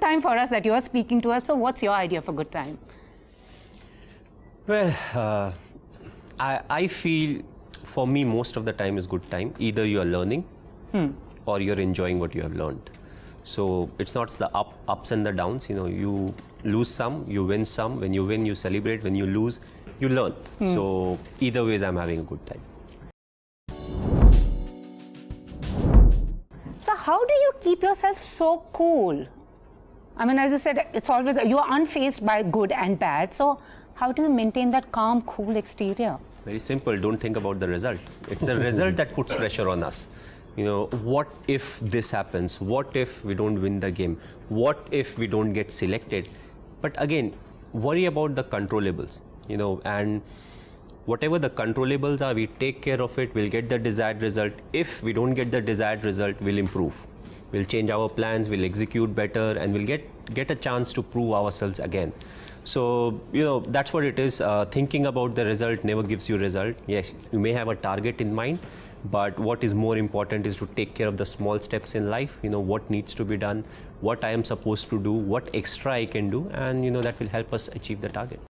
time for us that you are speaking to us. So what's your idea for good time? Well, I feel for me most of the time is good time. Either you are learning or you're enjoying what you have learned. So it's not the ups and the downs. You know, you lose some, you win some. When you win, you celebrate. When you lose, you learn. So either ways, I'm having a good time. So how do you keep yourself so cool? I mean, as you said, it's always, you are unfazed by good and bad. So how do you maintain that calm, cool exterior? Very simple. Don't think about the result. It's the result that puts pressure on us. You know, what if this happens? What if we don't win the game? What if we don't get selected? But again, worry about the controllables, you know, and whatever the controllables are, we take care of it, we'll get the desired result. If we don't get the desired result, we'll improve. We'll change our plans, we'll execute better, and we'll get a chance to prove ourselves again. So, you know, that's what it is. Thinking about the result never gives you result. Yes, you may have a target in mind, but what is more important is to take care of the small steps in life. You know, what needs to be done, what I am supposed to do, what extra I can do, and, you know, that will help us achieve the target.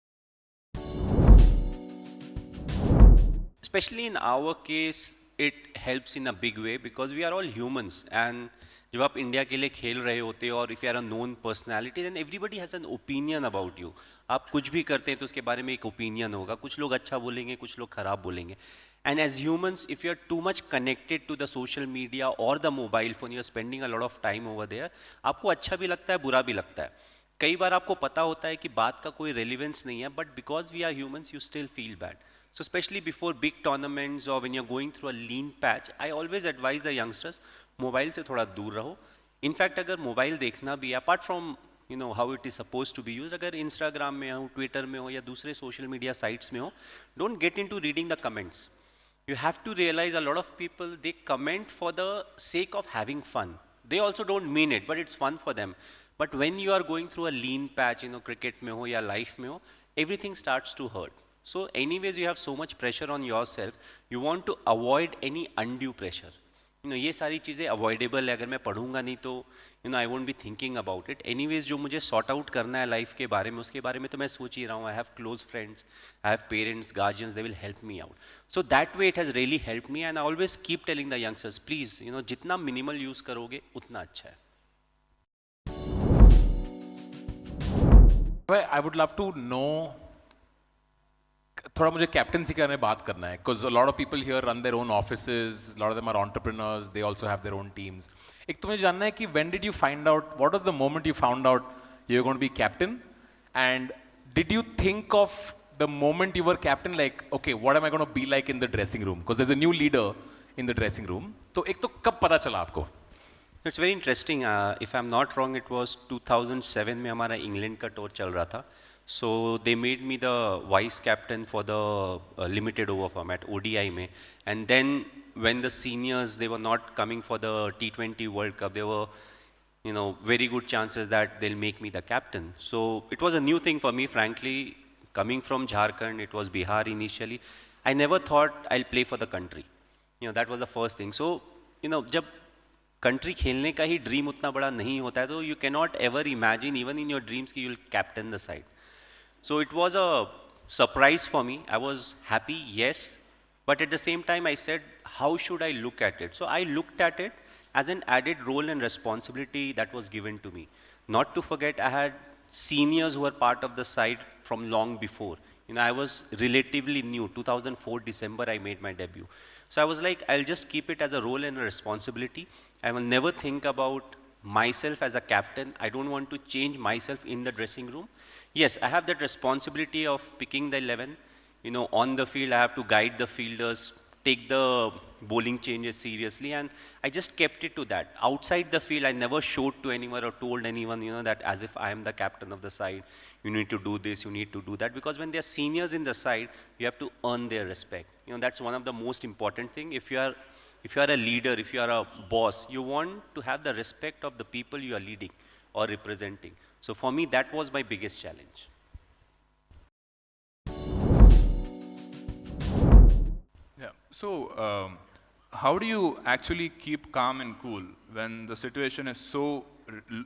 Especially in our case, it helps in a big way because we are all humans. And जब आप India के लिए खेल रहे होते हो और if you are a known personality then everybody has an opinion about you. आप कुछ भी करते हैं तो उसके बारे में एक ओपिनियन होगा. कुछ लोग अच्छा बोलेंगे, कुछ लोग ख़राब बोलेंगे. And as humans, if you're too much connected to the social media or the mobile phone, you're spending a lot of time over there. आपको अच्छा भी लगता है, बुरा भी लगता है. कई बार आपको पता होता है कि बात का कोई relevance नहीं है, but because we are humans, you still feel bad. So especially before big tournaments or when you're going through a lean patch, I always advise the youngsters, mobile से थोड़ा दूर रहो. इनफैक्ट अगर मोबाइल देखना भी, apart from you know how it is suppose to be use, अगर Instagram में हो, ट्विटर में हो या दूसरे सोशल मीडिया साइट्स में हो, don't get into reading the comments. You have to realize a lot of people, they comment for the sake of having fun. They also don't mean it, but it's fun for them. But when you are going through a lean patch, you know, cricket mein ho ya life mein ho, everything starts to hurt. So anyways, you have so much pressure on yourself, you want to avoid any undue pressure. You know, ये सारी चीज़ें avoidable है. अगर मैं पढ़ूंगा नहीं तो you know I won't be thinking about it. Anyways जो मुझे सॉर्ट आउट करना है लाइफ के बारे में, उसके बारे में तो मैं सोच ही रहा हूँ. I have close friends, I have parents, guardians, they will help me out. So that way it has really help me and I always keep telling the youngsters, please you know जितना minimal use करोगे उतना अच्छा है. I would love to know, थोड़ा मुझे captaincy के बारे में बात करना है because lot of people here run their own offices, lot of them are entrepreneurs, they also have their own teams. एक तो मुझे जानना है कि when did you find out, what was the moment you found out you are going to be captain, and did you think of the moment you were captain like okay what am I going to be like in the dressing room, because there is a new leader in the dressing room. तो एक तो कब पता चला आपको? It's very interesting. If I am not wrong, it was 2007 में हमारा England का टूर चल रहा था. So they made me the vice captain for the limited over format ODI में, and then when the seniors, they were not coming for the T20 World Cup, there were you know very good chances that they'll make me the captain. So it was a new thing for me, frankly, coming from Jharkhand. It was Bihar initially. I never thought I'll play for the country. You know, that was the first thing. So you know जब country खेलने का ही dream उतना बड़ा नहीं होता है तो you cannot ever imagine even in your dreams कि you'll captain the side. So it was a surprise for me. I was happy, yes, but at the same time I said, how should I look at it? So I looked at it as an added role and responsibility that was given to me. Not to forget, I had seniors who were part of the side from long before. You know, I was relatively new. 2004 December I made my debut. So I was like, I'll just keep it as a role and a responsibility. I will never think about myself as a captain. I don't want to change myself in the dressing room. Yes, I have that responsibility of picking the 11. You know, on the field, I have to guide the fielders, take the bowling changes seriously, and I just kept it to that. Outside the field, I never showed to anyone or told anyone, you know, that as if I am the captain of the side, you need to do this, you need to do that, because when there are seniors in the side, you have to earn their respect. You know, that's one of the most important thing. If you are a leader, if you are a boss, you want to have the respect of the people you are leading or representing. So for me, that was my biggest challenge. Yeah. So how do you actually keep calm and cool when the situation is so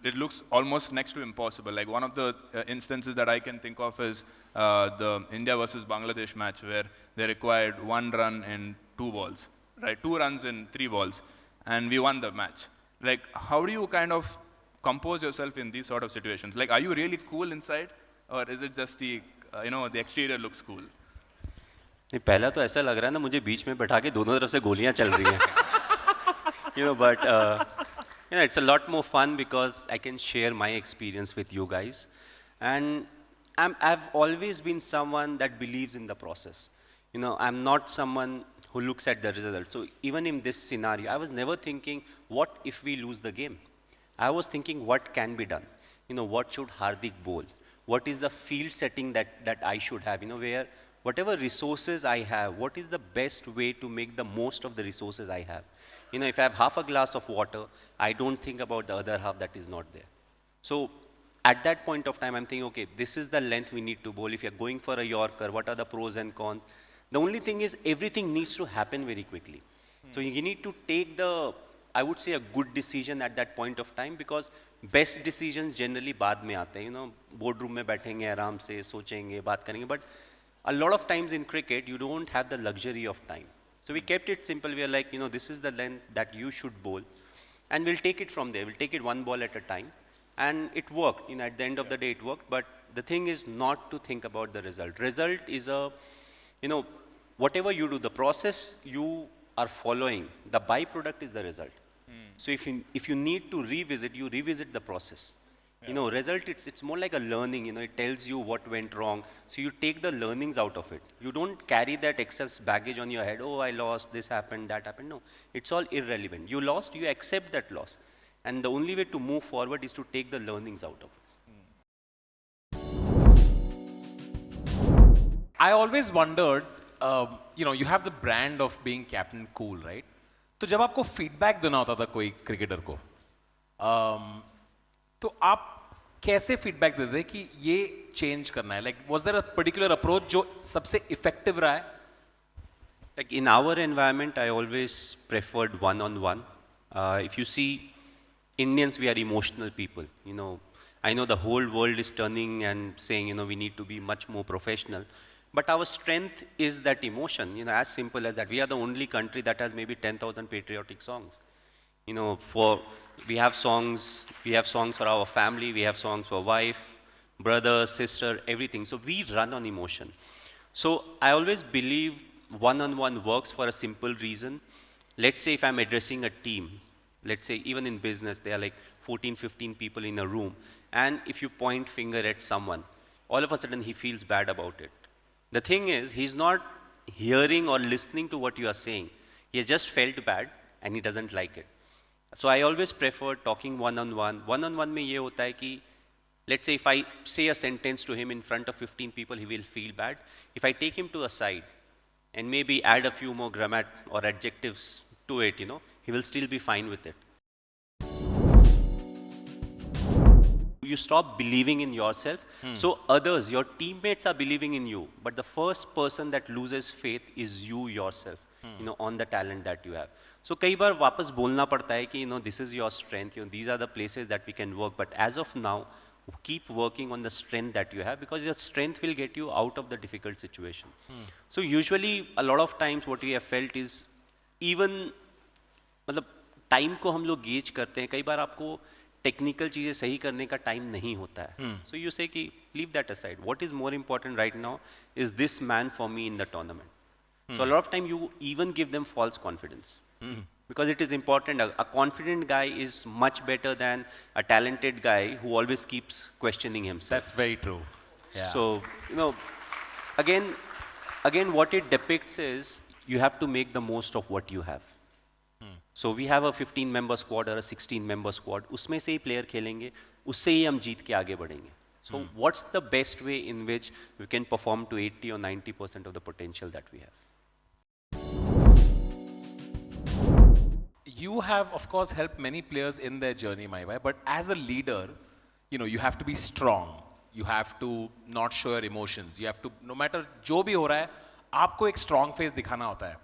it looks almost next to impossible. Like one of the instances that I can think of is the India versus Bangladesh match where they required 1 run in 2 balls, right? 2 runs in 3 balls, and we won the match. Like, how do you kind of compose yourself in these sort of situations? Like, are you really cool inside, or is it just the the exterior looks cool? नहीं, पहला तो ऐसा लग रहा है ना मुझे बीच में बैठा के दोनों तरफ से गोलियां चल रही हैं but it's a lot more fun because I can share my experience with you guys, and I've always been someone that believes in the process. I'm not someone who looks at the result. So even in this scenario, I was never thinking what if we lose the game. I was thinking what can be done. What should Hardik bowl? What is the field setting that I should have? Where whatever resources I have, what is the best way to make the most of the resources I have? If I have half a glass of water, I don't think about the other half that is not there. So at that point of time, I'm thinking, okay, this is the length we need to bowl. If you're going for a Yorker, what are the pros and cons? The only thing is everything needs to happen very quickly. So you need to take I would say, a good decision at that point of time, because best decisions generally बाद में आते हैं. Boardroom में बैठेंगे आराम से सोचेंगे बात करेंगे, but a lot of times in cricket you don't have the luxury of time. So we kept it simple. We are like, this is the length that you should bowl, and we'll take it from there. We'll take it 1 ball at a time, and it worked. At the end of the day, it worked. But the thing is not to think about the result. Result is whatever you do, the process you are following, the byproduct is the result. So if you need to revisit, you revisit the process. Result, it's more like a learning. It tells you what went wrong. So you take the learnings out of it. You don't carry that excess baggage on your head. Oh, I lost, this happened, that happened. No, it's all irrelevant. You lost, you accept that loss. And the only way to move forward is to take the learnings out of it. I always wondered, you have the brand of being Captain Cool, right? तो जब आपको feedback देना होता था कोई cricketer को, तो आप कैसे फीडबैक देते थे कि ये चेंज करना है? Like, was there a particular approach जो सबसे effective रहा है? Like in our environment, I always preferred one-on-one. If you see, Indians, we are emotional people. I know the whole world is turning and saying, we need to be much more professional. But our strength is that emotion, as simple as that. We are the only country that has maybe 10,000 patriotic songs. We have songs for our family, we have songs for wife, brother, sister, everything. So we run on emotion. So I always believe one-on-one works for a simple reason. Let's say if I'm addressing a team, let's say even in business, there are like 14, 15 people in a room. And if you point finger at someone, all of a sudden he feels bad about it. The thing is, he's not hearing or listening to what you are saying. He has just felt bad and he doesn't like it. So I always prefer talking one-on-one. One-on-one में ये होता है कि, let's say if I say a sentence to him in front of 15 people, he will feel bad. If I take him to a side and maybe add a few more grammar or adjectives to it, he will still be fine with it. You stop believing in yourself, so others, your teammates are believing in you, but the first person that loses faith is you yourself, on the talent that you have. So कई बार वापस बोलना पड़ता है कि this is your strength, these are the places that we can work, but as of now, keep working on the strength that you have, because your strength will get you out of the difficult situation. So usually a lot of times what we have felt is, even मतलब time को हम लोग gauge करते हैं, कई बार आपको technical चीज़ें सही करने का टाइम नहीं होता है. सो यू से कि leave that aside. What is more important right now is this man for me in the tournament. So a lot of time you even give them false confidence, because it is important. A confident guy is much better than a talented guy who always keeps questioning himself. That's very true. Yeah. So again what it depicts is you have to make the most of what you have. So we have a 15-member squad or a 16-member squad. उसमें से ही player खेलेंगे, उससे ही हम जीत के आगे बढ़ेंगे. So what's the best way in which we can perform to 80 or 90% of the potential that we have? You have, of course, helped many players in their journey, my boy. But as a leader, you have to be strong. You have to not show your emotions. You have to, no matter जो भी हो रहा है, आपको एक strong face दिखाना होता है.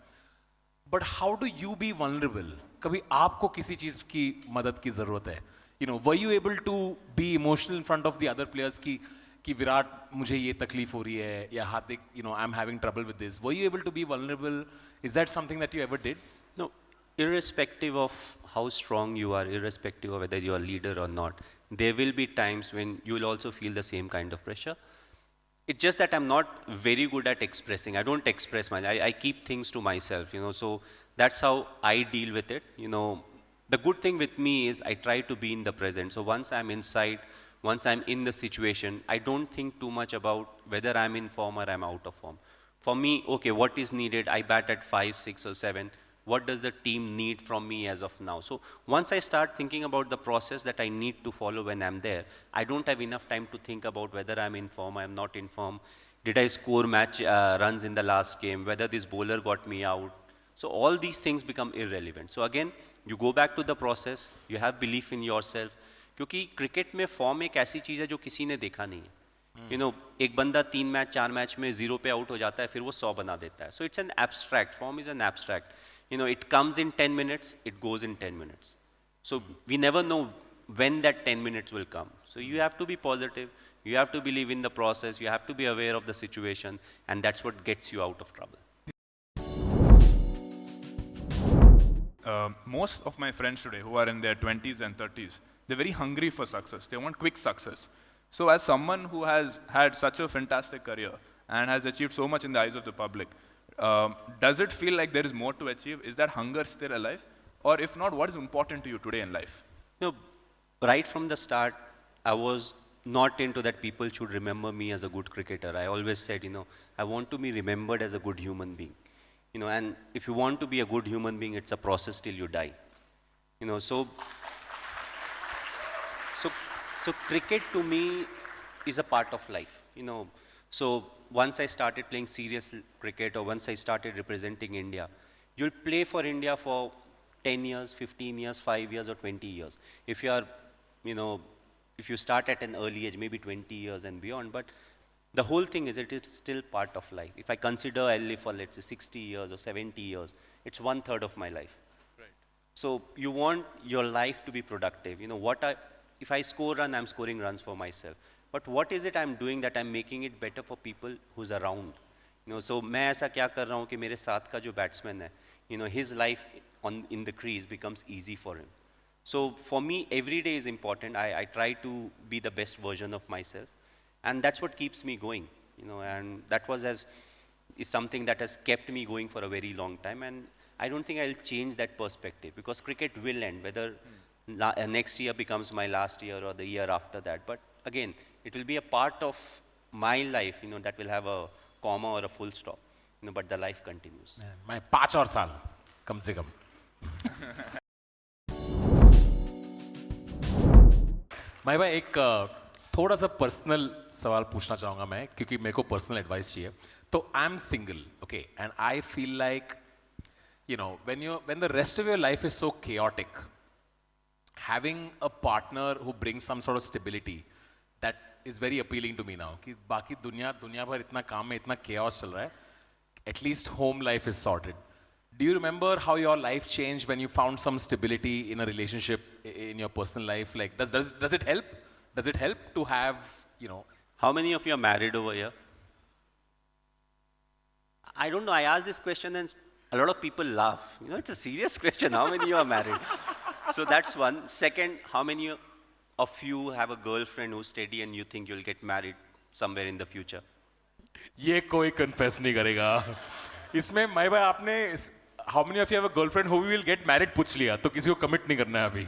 But how do you be vulnerable? कभी आपको किसी चीज़ की मदद की ज़रूरत है. were you able to be emotional in front of the other players कि विराट मुझे ये तकलीफ हो रही है या हार्दिक I'm having trouble with this. Were you able to be vulnerable? Is that something that you ever did? No, irrespective of how strong you are, irrespective of whether you are a leader or not, there will be times when you will also feel the same kind of pressure. It's just that I'm not very good at expressing. I don't express I keep things to myself, so that's how I deal with it. The good thing with me is I try to be in the present. So once I'm inside, once I'm in the situation, I don't think too much about whether I'm in form or I'm out of form. For me, okay, what is needed? I bat at 5, 6 or 7. What does the team need from me as of now? So once I start thinking about the process that I need to follow when I'm there, I don't have enough time to think about whether I'm in form, I'm not in form. Did I score match runs in the last game? Whether this bowler got me out? So all these things become irrelevant. So again, you go back to the process, you have belief in yourself. क्योंकि cricket में form एक ऐसी चीज़ है जो किसी ने देखा नहीं है एक बंदा 3 मैच 4 मैच में 0 पे आउट हो जाता है फिर वो 100 बना देता है so it's an abstract form is an abstract it comes in 10 minutes, it goes in 10 minutes. So we never know when that 10 minutes will come. So you have to be positive, you have to believe in the process, you have to be aware of the situation, and that's what gets you out of trouble. Most of my friends today who are in their 20s and 30s, they're very hungry for success. They want quick success. So as someone who has had such a fantastic career and has achieved so much in the eyes of the public, does it feel like there is more to achieve? Is that hunger still alive? Or if not, what is important to you today in life? Right from the start, I was not into that people should remember me as a good cricketer. I always said, I want to be remembered as a good human being. And if you want to be a good human being, it's a process till you die. So cricket to me is a part of life. So once I started playing serious cricket or once I started representing India, you'll play for India for 10 years, 15 years, 5 years or 20 years. If you are, if you start at an early age, maybe 20 years and beyond, but the whole thing is it is still part of life. If I consider I live for let's say 60 years or 70 years, it's 1/3 of my life. Right. So you want your life to be productive. If I score run, I'm scoring runs for myself. But what is it I'm doing that I'm making it better for people who's around? So मैं ऐसा क्या कर रहा हूँ कि मेरे साथ का जो batsman है, his life in the crease becomes easy for him. So for me, every day is important. I try to be the best version of myself, and that's what keeps me going. And that is something that has kept me going for a very long time. And I don't think I'll change that perspective because cricket will end, whether next year becomes my last year or the year after that. But again, it will be a part of my life, that will have a comma or a full stop, but the life continues. मैं 5 और साल कम से कम. भाई एक थोड़ा सा personal सवाल पूछना चाहूँगा मैं क्योंकि मेरे को पर्सनल एडवाइस चाहिए. तो I am single, okay, and I feel like when the rest of your life is so chaotic, having a partner who brings some sort of stability, that is very appealing to me now. कि बाकी दुनिया भर इतना काम में इतना chaos चल रहा है, at least home life is sorted. Do you remember how your life changed when you found some stability in a relationship in your personal life? Like, does it help? Does it help to have, How many of you are married over here? I don't know. I asked this question and a lot of people laugh. It's a serious question. How many of you are married? So that's one. Second, how many of you have a girlfriend who's steady and you think you'll get married somewhere in the future? ये कोई confess नहीं करेगा. इसमें भाई आपने how many of you have a girlfriend who will get married पूछ लिया, तो किसी को commit नहीं करना है अभी.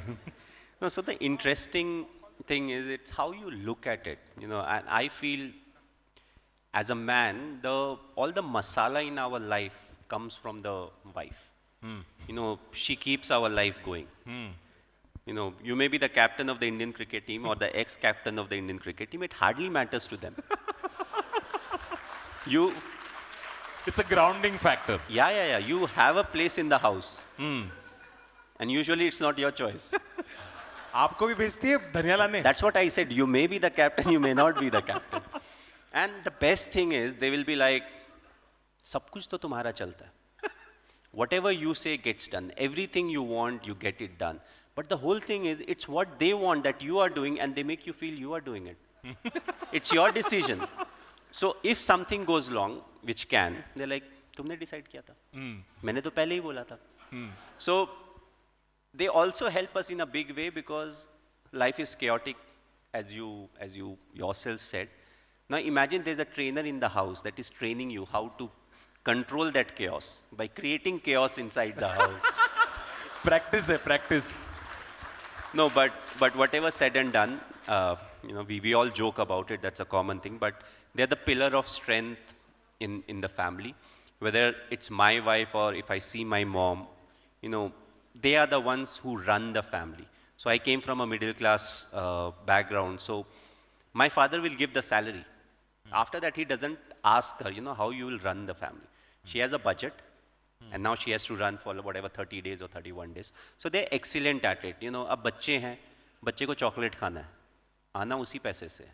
No, so the interesting thing is it's how you look at it, and I feel as a man, all the masala in our life comes from the wife. She keeps our life going. You may be the captain of the Indian cricket team or the ex-captain of the Indian cricket team. It hardly matters to them. It's a grounding factor. Yeah. You have a place in the house. And usually it's not your choice. आपको भी भेजती है धनिया लाने. That's what I said. You may be the captain, you may not be the captain. And the best thing is, they will be like, सब कुछ तो तुम्हारा चलता है. Whatever you say gets done. Everything you want, you get it done. But the whole thing is, it's what they want that you are doing, and they make you feel you are doing it. It's your decision. So if something goes wrong, which can, they're like, तुमने decide किया था. मैंने तो पहले ही बोला था. So they also help us in a big way because life is chaotic, as you yourself said. Now imagine there's a trainer in the house that is training you how to control that chaos by creating chaos inside the house. Practice. No, but whatever said and done, we all joke about it, that's a common thing, but they're the pillar of strength in the family. Whether it's my wife or if I see my mom, they are the ones who run the family. So I came from a middle class background, so my father will give the salary. After that, he doesn't ask her, how you will run the family. She has a budget, and now she has to run for whatever 30 days or 31 days. So they're excellent at it. अब बच्चे हैं, बच्चे को chocolate खाना है, आना उसी पैसे से.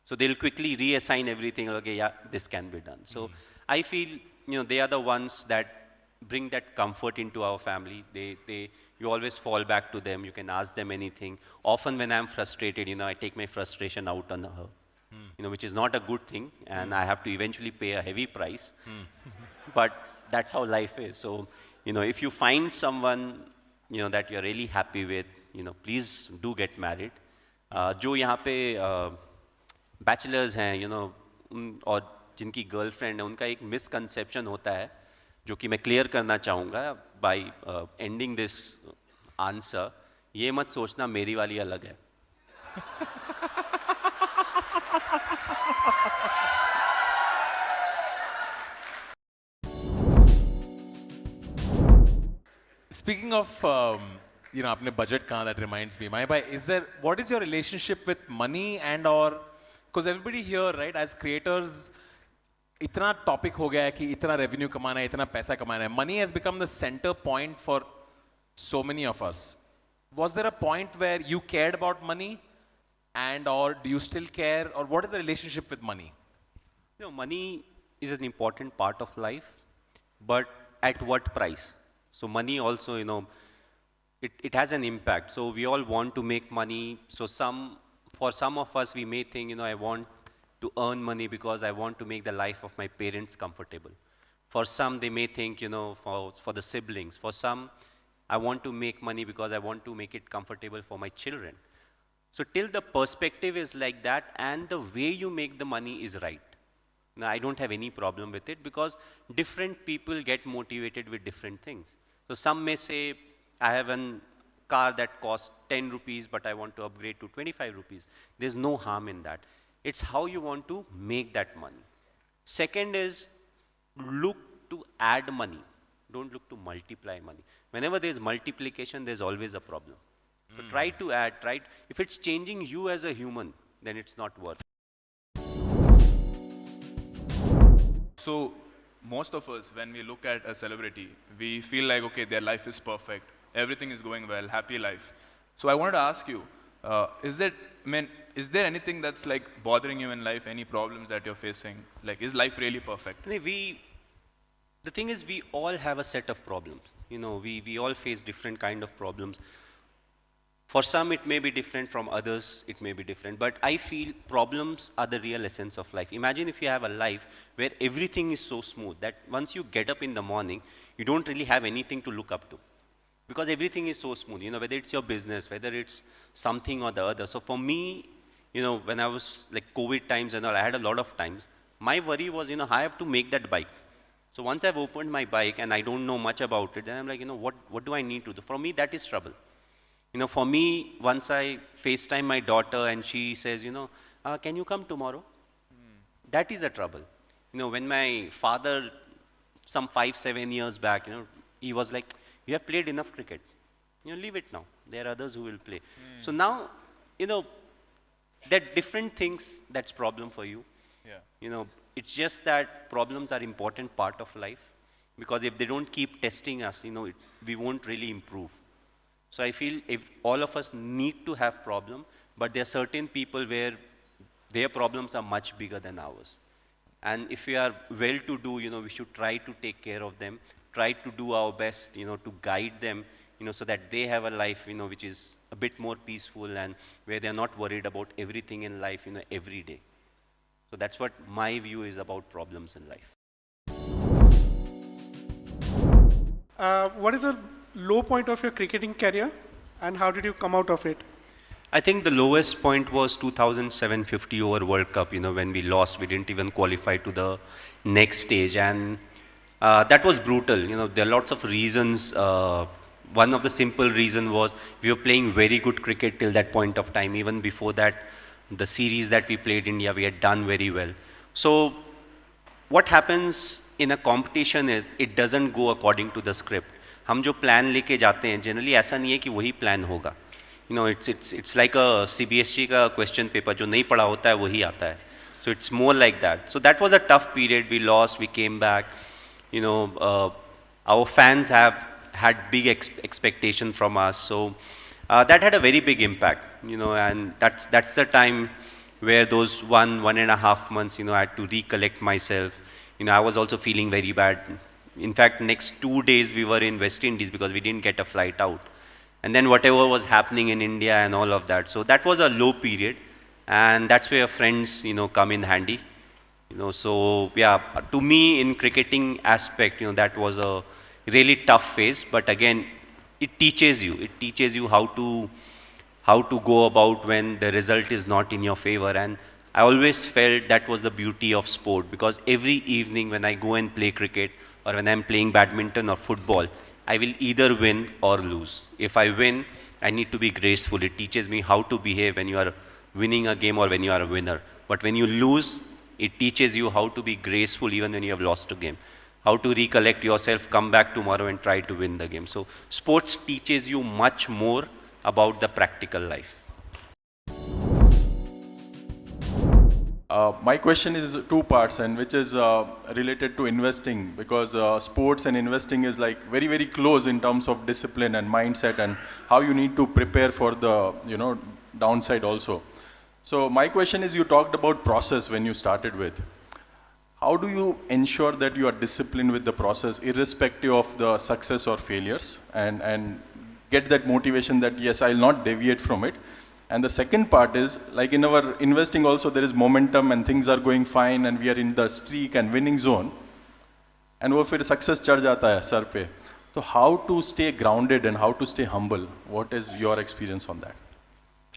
So they'll quickly reassign everything. Okay, yeah, this can be done. So I feel, they are the ones that bring that comfort into our family. You always fall back to them. You can ask them anything. Often when I'm frustrated, I take my frustration out on her, which is not a good thing, and I have to eventually pay a heavy price. But that's how life is. So, if you find someone, that you're really happy with, please do get married. जो यहाँ पे bachelors हैं, और जिनकी girlfriend है, उनका एक misconception होता है, जो कि मैं clear करना चाहूँगा by ending this answer. ये मत सोचना मेरी वाली अलग है. Speaking of, आपने budget कहा, that reminds me. What is your relationship with money because everybody here, right, as creators, इतना topic हो गया है कि इतना revenue कमाना है, इतना पैसा कमाना है. Money has become the center point for so many of us. Was there a point where you cared about money, or do you still care, or what is the relationship with money? Money is an important part of life, but at what price? So money also, it has an impact. So we all want to make money. So for some of us, we may think, I want to earn money because I want to make the life of my parents comfortable. For some, they may think, for the siblings. For some, I want to make money because I want to make it comfortable for my children. So till the perspective is like that and the way you make the money is right. Now, I don't have any problem with it because different people get motivated with different things. So some may say, I have a car that costs 10 rupees, but I want to upgrade to 25 rupees. There's no harm in that. It's how you want to make that money. Second is, look to add money. Don't look to multiply money. Whenever there's multiplication, there's always a problem. So try to add, if it's changing you as a human, then it's not worth it. So most of us, when we look at a celebrity, we feel like, okay, their life is perfect. Everything is going well, happy life. So I wanted to ask you, is there anything that's like bothering you in life, any problems that you're facing? Like, is life really perfect? The thing is, we all have a set of problems. We all face different kind of problems. For some, it may be different. From others, it may be different. But I feel problems are the real essence of life. Imagine if you have a life where everything is so smooth that once you get up in the morning, you don't really have anything to look up to. Because everything is so smooth, whether it's your business, whether it's something or the other. So for me, when I was like COVID times and all, I had a lot of times. My worry was, I have to make that bike. So once I've opened my bike and I don't know much about it, then I'm like, what do I need to do? For me, that is trouble. For me, once I FaceTime my daughter and she says, can you come tomorrow? That is a trouble. When my father, some 5-7 years back, he was like, you have played enough cricket. Leave it now. There are others who will play. So now, there are different things that's problem for you. Yeah. It's just that problems are important part of life because if they don't keep testing us, we won't really improve. So I feel if all of us need to have problem, but there are certain people where their problems are much bigger than ours. And if we are well-to-do, we should try to take care of them, try to do our best, to guide them so that they have a life, which is a bit more peaceful and where they're not worried about everything in life, every day. So that's what my view is about problems in life. What is the low point of your cricketing career and how did you come out of it? I think the lowest point was 2007 50 over World Cup, when we lost, we didn't even qualify to the next stage, and that was brutal. There are lots of reasons. One of the simple reason was we were playing very good cricket till that point of time. Even before that, the series that we played India, we had done very well. So what happens in a competition is it doesn't go according to the script. हम जो plan लेके जाते हैं, generally ऐसा नहीं है कि वही plan होगा. It's like a CBSE का question paper, जो नहीं पढ़ा होता है वही आता है. So it's more like that. So that was a tough period. We lost, we came back. Our fans have had big expectation from us. So that had a very big impact, and that's the time where those 1.5 months, I had to recollect myself. I was also feeling very bad. In fact, next 2 days we were in West Indies because we didn't get a flight out. And then whatever was happening in India and all of that. So that was a low period. And that's where friends, come in handy. So yeah, to me in cricketing aspect, that was a really tough phase. But again, it teaches you. It teaches you how to go about when the result is not in your favor. And I always felt that was the beauty of sport, because every evening when I go and play cricket or when I'm playing badminton or football, I will either win or lose. If I win, I need to be graceful. It teaches me how to behave when you are winning a game or when you are a winner. But when you lose, it teaches you how to be graceful even when you have lost a game. How to recollect yourself, come back tomorrow and try to win the game. So sports teaches you much more about the practical life. My question is two parts, and which is related to investing, because sports and investing is like very, very close in terms of discipline and mindset and how you need to prepare for the downside also. So my question is, you talked about process when you started with. How do you ensure that you are disciplined with the process irrespective of the success or failures, and get that motivation that yes, I'll not deviate from it? And the second part is, like in our investing also, there is momentum and things are going fine and we are in the streak and winning zone, and वो फिर success चढ़ जाता है sir पे. So how to stay grounded and how to stay humble? What is your experience on that?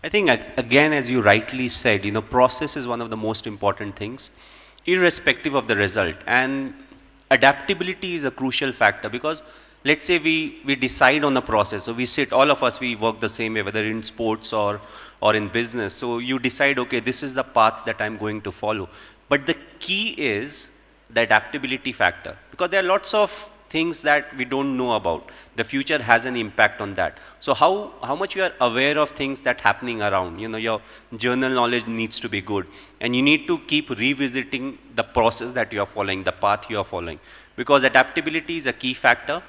I think again, as you rightly said, process is one of the most important things, irrespective of the result. And adaptability is a crucial factor, because let's say we decide on a process. So we sit, all of us, we work the same way, whether in sports or in business. So you decide, okay, this is the path that I'm going to follow. But the key is the adaptability factor, because there are lots of things that we don't know about. The future has an impact on that. So how much you are aware of things that happening around, your journal knowledge needs to be good, and you need to keep revisiting the process that you are following, the path you are following, because adaptability is a key factor.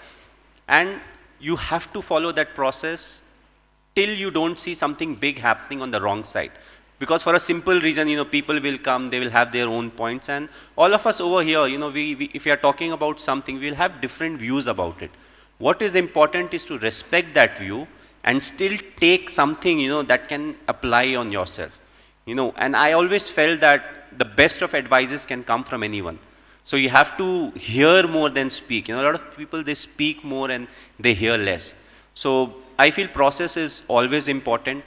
And you have to follow that process till you don't see something big happening on the wrong side. Because for a simple reason, people will come, they will have their own points, and all of us over here, if we are talking about something, we'll have different views about it. What is important is to respect that view and still take something, that can apply on yourself. And I always felt that the best of advices can come from anyone. So you have to hear more than speak. A lot of people, they speak more and they hear less. So I feel process is always important.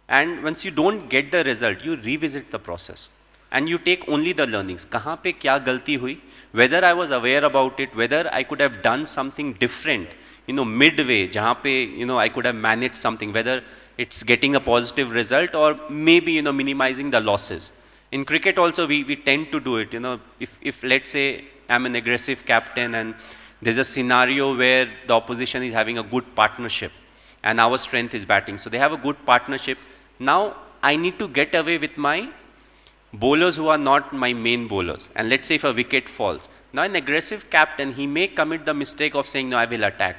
And once you don't get the result, you revisit the process. And you take only the learnings. कहाँ पे क्या गलती हुई? Whether I was aware about it, whether I could have done something different, midway, जहाँ पे, I could have managed something, whether it's getting a positive result or maybe, minimizing the losses. In cricket also, we tend to do it. If let's say I'm an aggressive captain and there's a scenario where the opposition is having a good partnership and our strength is batting. So they have a good partnership. Now I need to get away with my bowlers who are not my main bowlers. And let's say if a wicket falls. Now an aggressive captain, he may commit the mistake of saying, no, I will attack.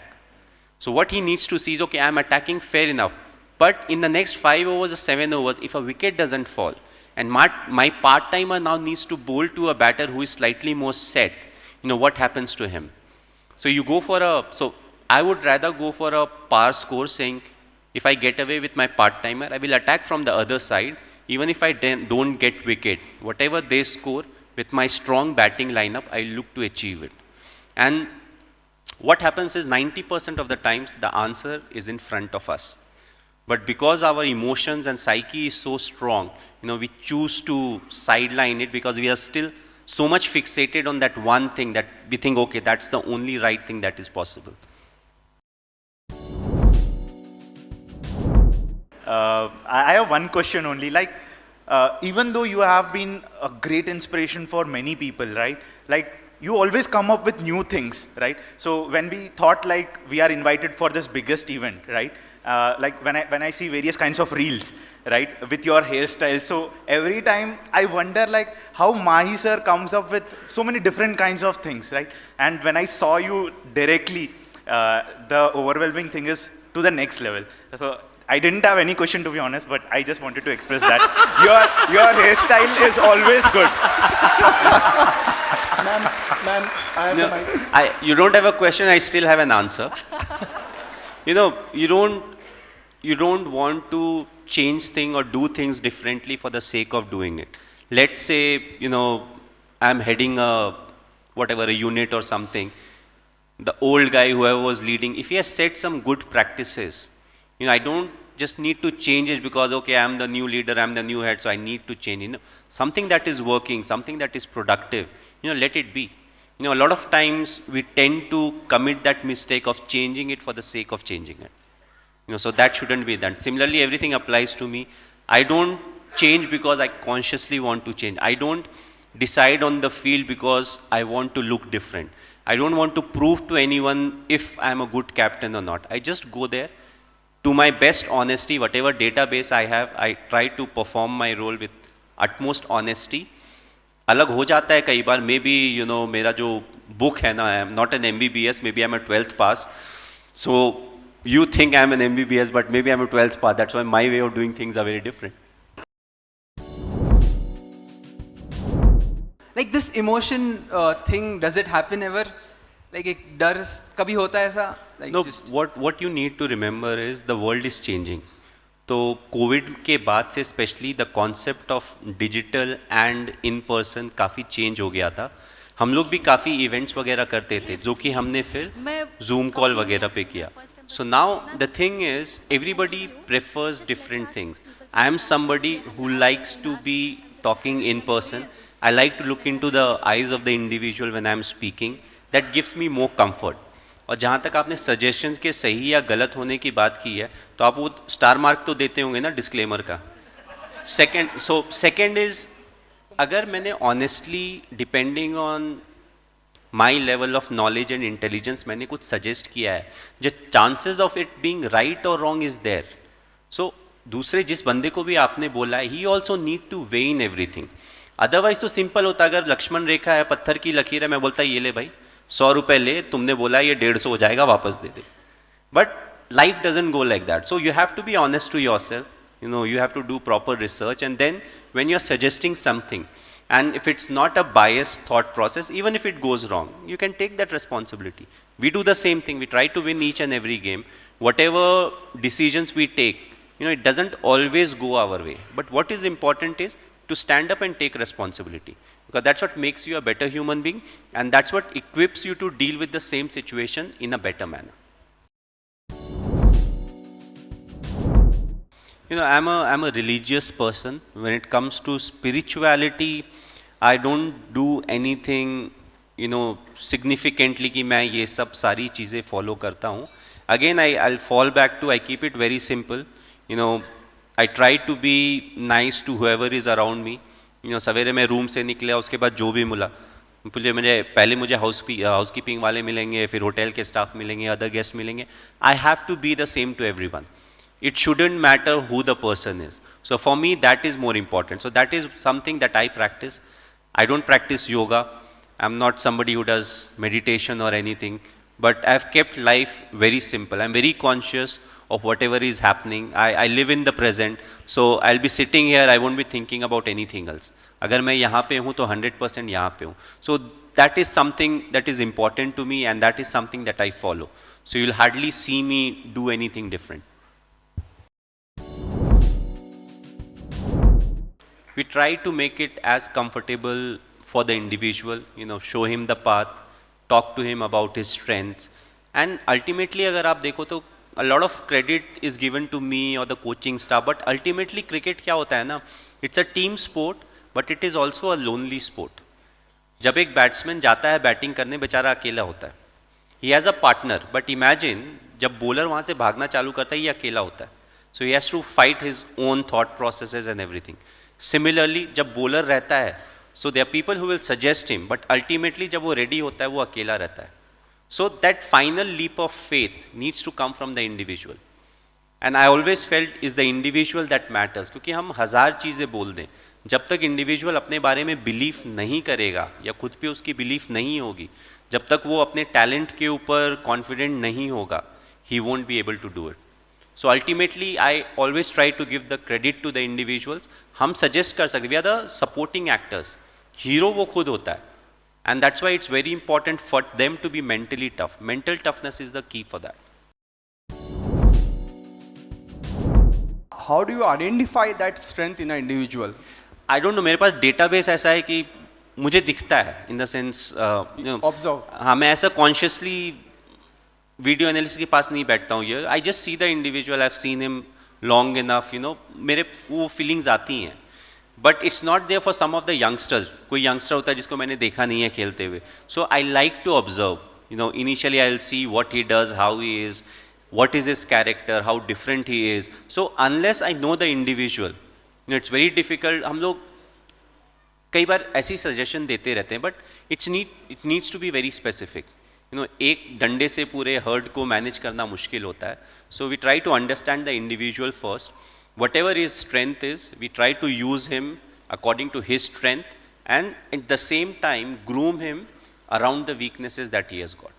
So what he needs to see is, okay, I'm attacking, fair enough. But in the next 5 overs or 7 overs, if a wicket doesn't fall, and my part-timer now needs to bowl to a batter who is slightly more set, what happens to him? So you go for so I would rather go for a par score saying, if I get away with my part-timer, I will attack from the other side, even if I don't get wicket. Whatever they score, with my strong batting lineup, I look to achieve it. And what happens is 90% of the times, the answer is in front of us. But because our emotions and psyche is so strong, we choose to sideline it because we are still so much fixated on that one thing that we think, okay, that's the only right thing that is possible. I have one question only. Like, even though you have been a great inspiration for many people, right? Like, you always come up with new things, right? So when we thought like we are invited for this biggest event, right? Like when I see various kinds of reels, right, with your hairstyle, so every time I wonder like how Mahi sir comes up with so many different kinds of things, right? And when I saw you directly, the overwhelming thing is to the next level. So I didn't have any question, to be honest, but I just wanted to express that. Your hairstyle is always good. Ma'am, I have the mic. You don't have a question, I still have an answer. You don't want to change things or do things differently for the sake of doing it. Let's say, I'm heading a unit or something. The old guy, whoever was leading, if he has set some good practices, I don't just need to change it because, okay, I'm the new leader, I'm the new head, so I need to change. Something that is working, something that is productive, let it be. A lot of times we tend to commit that mistake of changing it for the sake of changing it. So that shouldn't be done. Similarly, everything applies to me. I don't change because I consciously want to change. I don't decide on the field because I want to look different. I don't want to prove to anyone if I'm a good captain or not. I just go there. To my best honesty, whatever database I have, I try to perform my role with utmost honesty. अलग हो जाता है कई बार, maybe मेरा जो book है ना, I'm not an MBBS, maybe I'm a 12th pass. So you think I'm an MBBS, but maybe I'm a 12th pass. That's why my way of doing things are very different. Like this emotion thing, does it happen ever? Like एक डर कभी होता है ऐसा? Like No, just... what you need to remember is the world is changing. तो Covid के बाद से specially the concept of digital and in person काफ़ी चेंज हो गया था. हम लोग भी काफ़ी इवेंट्स वगैरह करते थे जो कि हमने फिर जूम कॉल वगैरह पे किया. So now the thing is everybody prefers different things. I am somebody who likes to be talking in person. I like to look into the eyes of the individual when I am speaking. That gives me more comfort. और जहाँ तक आपने suggestions के सही या गलत होने की बात की है, तो आप वो स्टार मार्क तो देते होंगे ना डिस्क्लेमर का. सेकंड इज, अगर मैंने honestly depending on my level of knowledge and intelligence मैंने कुछ सजेस्ट किया है, जो chances of it being right और रॉन्ग इज देयर. सो दूसरे जिस बंदे को भी आपने बोला है, he also need two way in everything. Otherwise तो सिंपल होता, अगर लक्ष्मण रेखा है, पत्थर की लकीर है, मैं बोलता ये ले भाई 100 रुपए ले, तुमने बोला ये 150 हो जाएगा, वापस दे दे. But life doesn't go like that. So you have to be honest to yourself. You have to do proper research, and then when you're suggesting something, and if it's not a biased thought process, even if it goes wrong, you can take that responsibility. We do the same thing. We try to win each and every game. Whatever decisions we take, it doesn't always go our way. But what is important is to stand up and take responsibility, because that's what makes you a better human being, and that's what equips you to deal with the same situation in a better manner. I'm a religious person. When it comes to spirituality, I don't do anything, significantly कि मैं ये सब सारी चीज़ें follow करता हूँ. Again, I'll fall back to, I keep it very simple. I try to be nice to whoever is around me. सवेरे मैं रूम से निकला, उसके बाद जो भी मिला, पहले मुझे हाउसकीपिंग वाले मिलेंगे, फिर होटल के स्टाफ मिलेंगे, अदर गेस्ट मिलेंगे. I have to be the same to everyone. It shouldn't matter who the person is. So for me, that is more important. So that is something that I practice. I don't practice yoga. I'm not somebody who does meditation or anything. But I've kept life very simple. I'm very conscious of whatever is happening. I live in the present. So I'll be sitting here, I won't be thinking about anything else. अगर मैं यहाँ पे हूँ तो 100% यहाँ पे हूँ. So that is something that is important to me, and that is something that I follow. So you'll hardly see me do anything different. We try to make it as comfortable for the individual, show him the path, talk to him about his strengths. And ultimately, agar aap dekho to a lot of credit is given to me or the coaching staff, but ultimately cricket kya hota hai na? It's a team sport, but it is also a lonely sport. जब एक batsman जाता है batting करने बेचारा अकेला होता है. He has a partner, but imagine जब बॉलर वहाँ से भागना चालू करता है ये अकेला होता है. So he has to fight his own thought processes and everything. Similarly, जब बॉलर रहता है, so there are people who will suggest him, but ultimately जब वो ready होता है वो अकेला रहता है. So that final leap of faith needs to come from the individual. And I always felt is the individual that matters. क्योंकि हम हज़ार चीज़ें बोल दें, जब तक इंडिविजुअल अपने बारे में बिलीफ नहीं करेगा या खुद पे उसकी बिलीफ नहीं होगी, जब तक वो अपने टैलेंट के ऊपर कॉन्फिडेंट नहीं होगा, he won't be able to do it. So ultimately, I always try to give the credit to the individuals. हम suggest कर सकते, we are the supporting actors. Hero वो खुद होता है. And that's why it's very important for them to be mentally tough. Mental toughness is the key for that. How do you identify that strength in an individual? I don't know, मेरे पास database ऐसा है कि मुझे दिखता है, in the sense, Observe. हाँ, मैं ऐसा consciously वीडियो एनालिस्ट के पास नहीं बैठता हूँ. ये I just see the individual, I have seen him long enough, मेरे वो फीलिंग्स आती हैं. But it's not there for some of the youngsters. कोई यंगस्टर होता है जिसको मैंने देखा नहीं है खेलते हुए. So I like to observe, initially I will see what he does, how he is, what is his character, how different he is. So unless I know the individual, it's very difficult. हम लोग कई बार ऐसी suggestion देते रहते हैं, but it needs to be very specific. एक डंडे से पूरे हर्ड को मैनेज करना मुश्किल होता है. So we try to understand the individual first. Whatever his strength is, we try to use him according to his strength, and at the same time groom him around the weaknesses that he has got.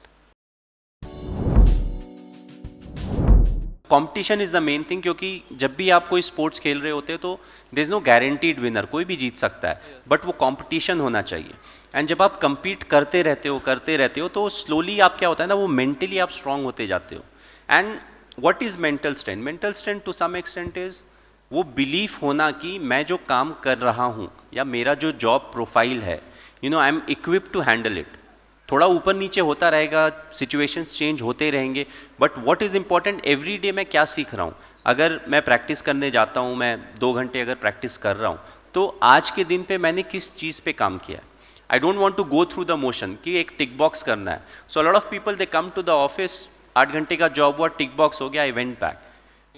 Competition is the main thing, क्योंकि जब भी आप कोई sports खेल रहे होते हो तो there is no guaranteed winner, कोई भी जीत सकता है, बट वो कंपटीशन होना चाहिए. एंड जब आप compete करते रहते हो तो स्लोली आप क्या होता है ना, वो मेंटली आप स्ट्रांग होते जाते हो. And what is mental strength? Mental strength to some extent is वो बिलीफ होना कि मैं जो काम कर रहा हूँ या मेरा जो जॉब प्रोफाइल है, I am equipped to handle it. थोड़ा ऊपर नीचे होता रहेगा, सिचुएशंस चेंज होते रहेंगे, but what is important, every day मैं क्या सीख रहा हूँ. अगर मैं प्रैक्टिस करने जाता हूँ, मैं 2 घंटे अगर प्रैक्टिस कर रहा हूँ, तो आज के दिन पे मैंने किस चीज़ पे काम किया. I don't want to go through the motion कि एक टिक बॉक्स करना है. So a lot of people they come to the office, 8 घंटे का जॉब हुआ, टिक बॉक्स हो गया, I went back.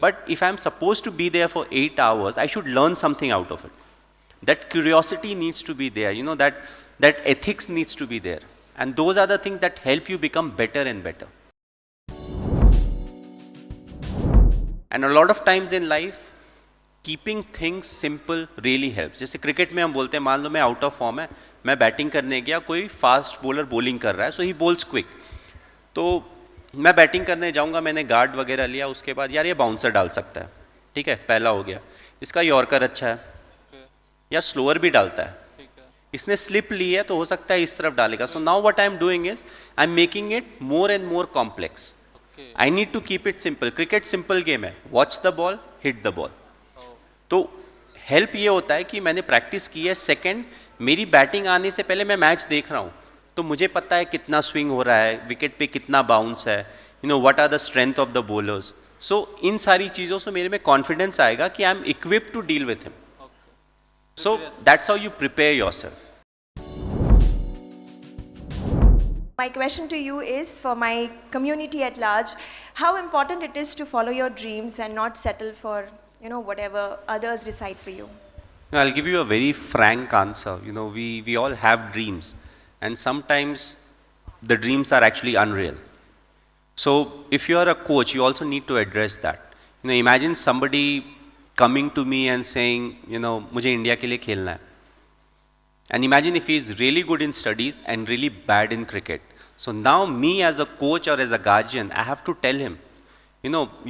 But if I am suppose to be there for 8 hours, I should learn something out of it. That curiosity needs to be there, that ethics needs to be there. And those are the things that help you become better and better. And a lot of times in life, keeping things simple really helps. जैसे cricket में हम बोलते हैं, मान लो मैं out of form है, मैं batting करने गया, कोई फास्ट बॉलर बॉलिंग कर रहा है, सो ही बॉल्स क्विक. तो मैं बैटिंग करने जाऊंगा, मैंने गार्ड वगैरह लिया, उसके बाद यार ये बाउंसर डाल सकता है, ठीक है, पहला हो गया. इसका यॉर्कर अच्छा है, या स्लोअर भी डालता है, इसने स्लिप ली है तो हो सकता है इस तरफ डालेगा. So now what I am doing is I am making it more and more complex. I need to keep it simple. Cricket simple game है, watch the ball, hit the ball. तो हेल्प ये होता है कि मैंने practice की है. Second, मेरी बैटिंग आने से पहले मैं मैच देख रहा हूँ, तो मुझे पता है कितना स्विंग हो रहा है, विकेट पे कितना बाउंस है, what are the strength of the bowlers. So इन सारी चीज़ों से मेरे में कॉन्फिडेंस आएगा कि I am equipped to deal with him. So that's how you prepare yourself. My question to you is for my community at large, how important it is to follow your dreams and not settle for, whatever others decide for you. I'll give you a very frank answer. We all have dreams, and sometimes the dreams are actually unreal. So if you are a coach, you also need to address that. Imagine somebody coming to me and saying, मुझे India के लिए खेलना है. And imagine if he is really good in studies and really bad in cricket. So now me as a coach or as a guardian, I have to tell him,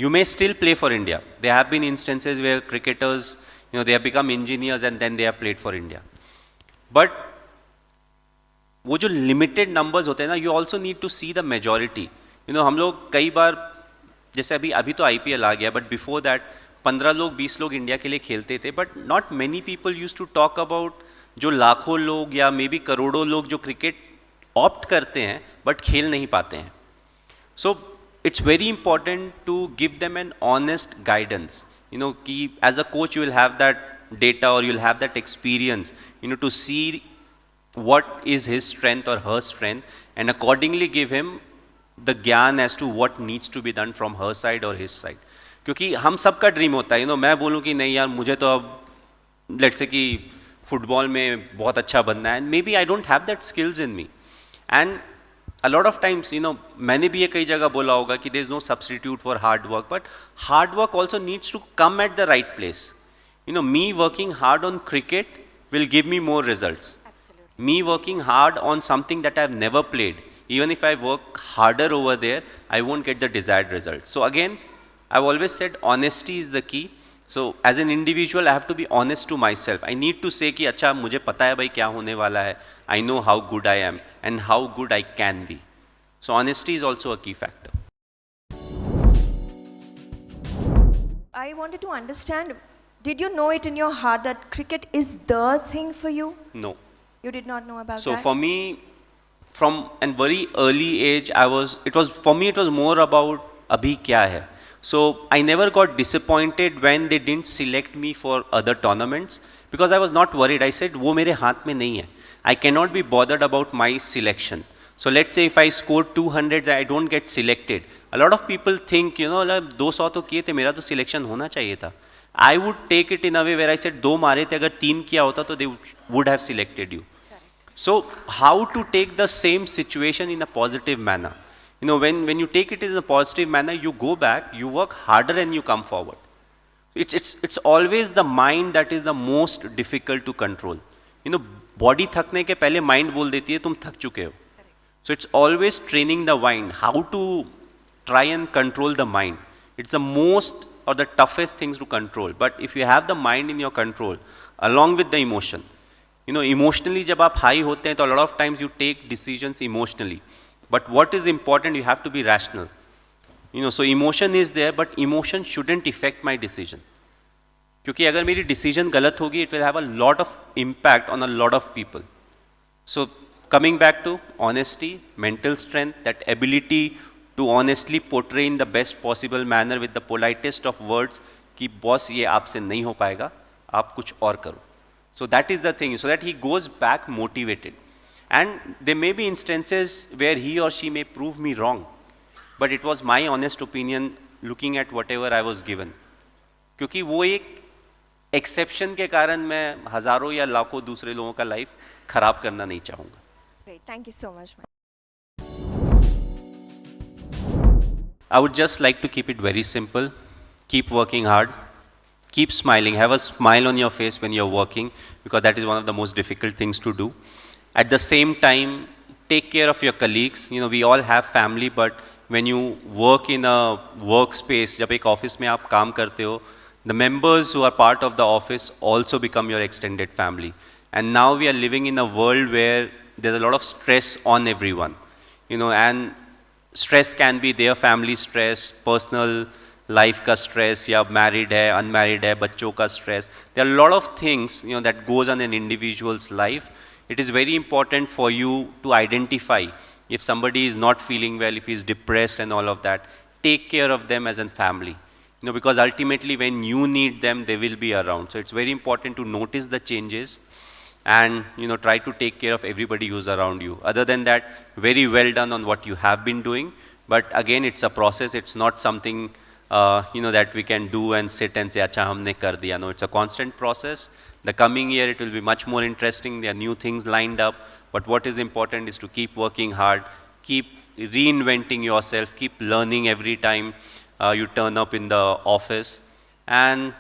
you may still play for India. There have been instances where cricketers, they have become engineers and then they have played for India. But वो जो limited numbers होते हैं ना, you also need to see the majority. हम लोग कई बार, जैसे अभी तो IPL आ गया, बट बिफोर दैट 15 लोग 20 लोग इंडिया के लिए खेलते थे, but not many people use to talk about जो लाखों लोग या मे बी करोड़ों लोग जो क्रिकेट ऑप्ट करते हैं बट खेल नहीं पाते हैं. सो it's very important to give them an honest guidance. Ki as a coach you will have that data or you'll have that experience, to see what is his strength or her strength and accordingly give him the gyan as to what needs to be done from her side or his side. क्योंकि हम सबका dream होता है, मैं बोलूँ कि नहीं यार मुझे तो अब लेट्स से कि फुटबॉल में बहुत अच्छा बनना है, maybe I don't have that skills in me. And a lot of times, मैंने भी ये कई जगह बोला होगा कि there is no substitute for hard work, but hard work also needs to come at the right place. Me working hard on cricket will give me more results. Absolutely. Me working hard on something that I've never played, even if I work harder over there, I won't get the desired result. So again, I've always said honesty is the key. So as an individual, I have to be honest to myself. I need to say कि अच्छा मुझे पता है भाई क्या होने वाला है. I know how good I am and how good I can be. So honesty is also a key factor. I wanted to understand, did you know it in your heart that cricket is the thing for you? No. You did not know about So that? for me, from a very early age, it was more about abhi kya hai. So I never got disappointed when they didn't select me for other tournaments because I was not worried. I said, wo mere haath mein nahi hai. I cannot be bothered about my selection. So let's say if I score 200, I don't get selected. A lot of people think, 200 तो किए थे, मेरा तो selection होना चाहिए था. I would take it in a way where I said, 2 मारे थे, अगर 3 किया होता तो they would have selected you. Correct. So how to take the same situation in a positive manner? When you take it in a positive manner, you go back, you work harder and you come forward. It's always the mind that is the most difficult to control. Body थकने के पहले mind बोल देती है तुम थक चुके हो. So it's always training the mind, how to try and control the mind. It's the most or the toughest things to control. But if you have the mind in your control, along with the emotion, emotionally जब आप high होते हैं तो a lot of times you take decisions emotionally. But what is important, you have to be rational. So emotion is there, but emotion shouldn't affect my decision. क्योंकि अगर मेरी decision गलत होगी, it will have a lot of impact on a lot of people. So coming back to honesty, mental strength, that ability to honestly portray in the best possible manner with the politest of words कि boss ये आपसे नहीं हो पाएगा, आप कुछ और करो. So that is the thing, so that he goes back motivated. And there may be instances where he or she may prove me wrong, but it was my honest opinion looking at whatever I was given. क्योंकि वो एक exception के कारण मैं हजारों या लाखों दूसरे लोगों का life खराब करना नहीं चाहूँगा. Great, thank you so much. I would just like to keep it very simple. Keep working hard. Keep smiling. Have a smile on your face when you're working, because that is one of the most difficult things to do. At the same time, take care of your colleagues. We all have family, but when you work in a workspace, जब एक office में आप काम करते हो, the members who are part of the office also become your extended family. And now we are living in a world where there's a lot of stress on everyone. And stress can be their family stress, personal life का stress, या married है, unmarried है, बच्चों का stress. There are a lot of things that goes on in an individual's life. It is very important for you to identify if somebody is not feeling well, if he is depressed and all of that. Take care of them as a family. Because ultimately when you need them, they will be around. So it's very important to notice the changes and try to take care of everybody who's around you. Other than that, very well done on what you have been doing. But again, it's a process. It's not something that we can do and sit and say, "Acha, humne kar diya." No, it's a constant process. The coming year, it will be much more interesting. There are new things lined up. But what is important is to keep working hard, keep reinventing yourself, keep learning every time you turn up in the office, and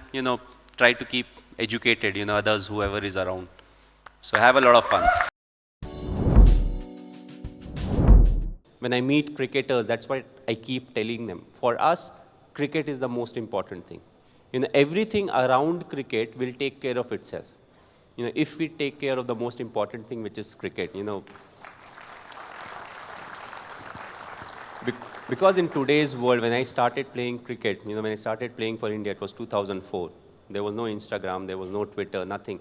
try to keep educated, others, whoever is around. So have a lot of fun. When I meet cricketers, that's what I keep telling them. For us, cricket is the most important thing. Everything around cricket will take care of itself. If we take care of the most important thing, which is cricket, Because in today's world, when I started playing cricket, when I started playing for India, it was 2004. There was no Instagram, there was no Twitter, nothing.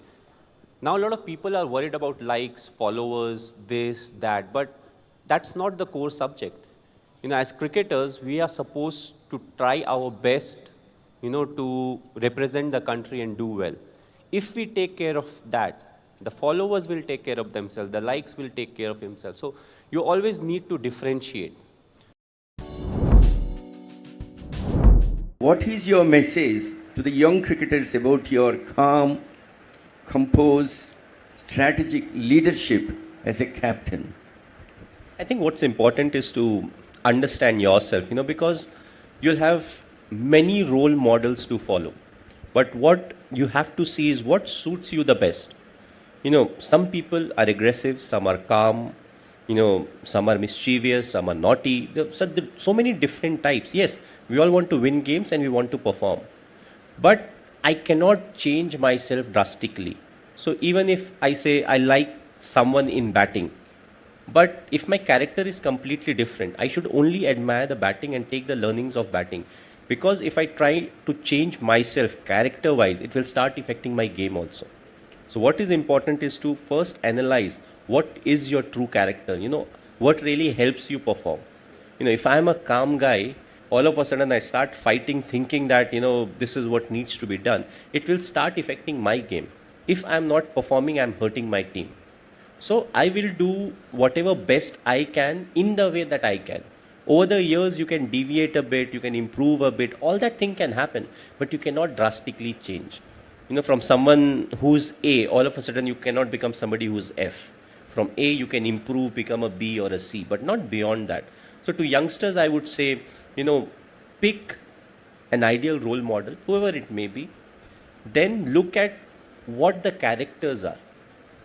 Now a lot of people are worried about likes, followers, this, that, but that's not the core subject. As cricketers, we are supposed to try our best, to represent the country and do well. If we take care of that, the followers will take care of themselves, the likes will take care of themselves. So you always need to differentiate. What is your message to the young cricketers about your calm, composed, strategic leadership as a captain? I think what's important is to understand yourself, because you'll have many role models to follow. But what you have to see is what suits you the best. Some people are aggressive, some are calm, some are mischievous, some are naughty. So many different types. Yes, we all want to win games and we want to perform. But I cannot change myself drastically. So even if I say I like someone in batting, but if my character is completely different, I should only admire the batting and take the learnings of batting. Because if I try to change myself character-wise, it will start affecting my game also. So what is important is to first analyze what is your true character, what really helps you perform. If I am a calm guy, all of a sudden I start fighting thinking that, this is what needs to be done, it will start affecting my game. If I am not performing, I am hurting my team. So I will do whatever best I can in the way that I can. Over the years, you can deviate a bit, you can improve a bit, all that thing can happen, but you cannot drastically change. From someone who's A, all of a sudden you cannot become somebody who's F. From A, you can improve, become a B or a C, but not beyond that. So to youngsters, I would say, pick an ideal role model, whoever it may be, then look at what the characters are.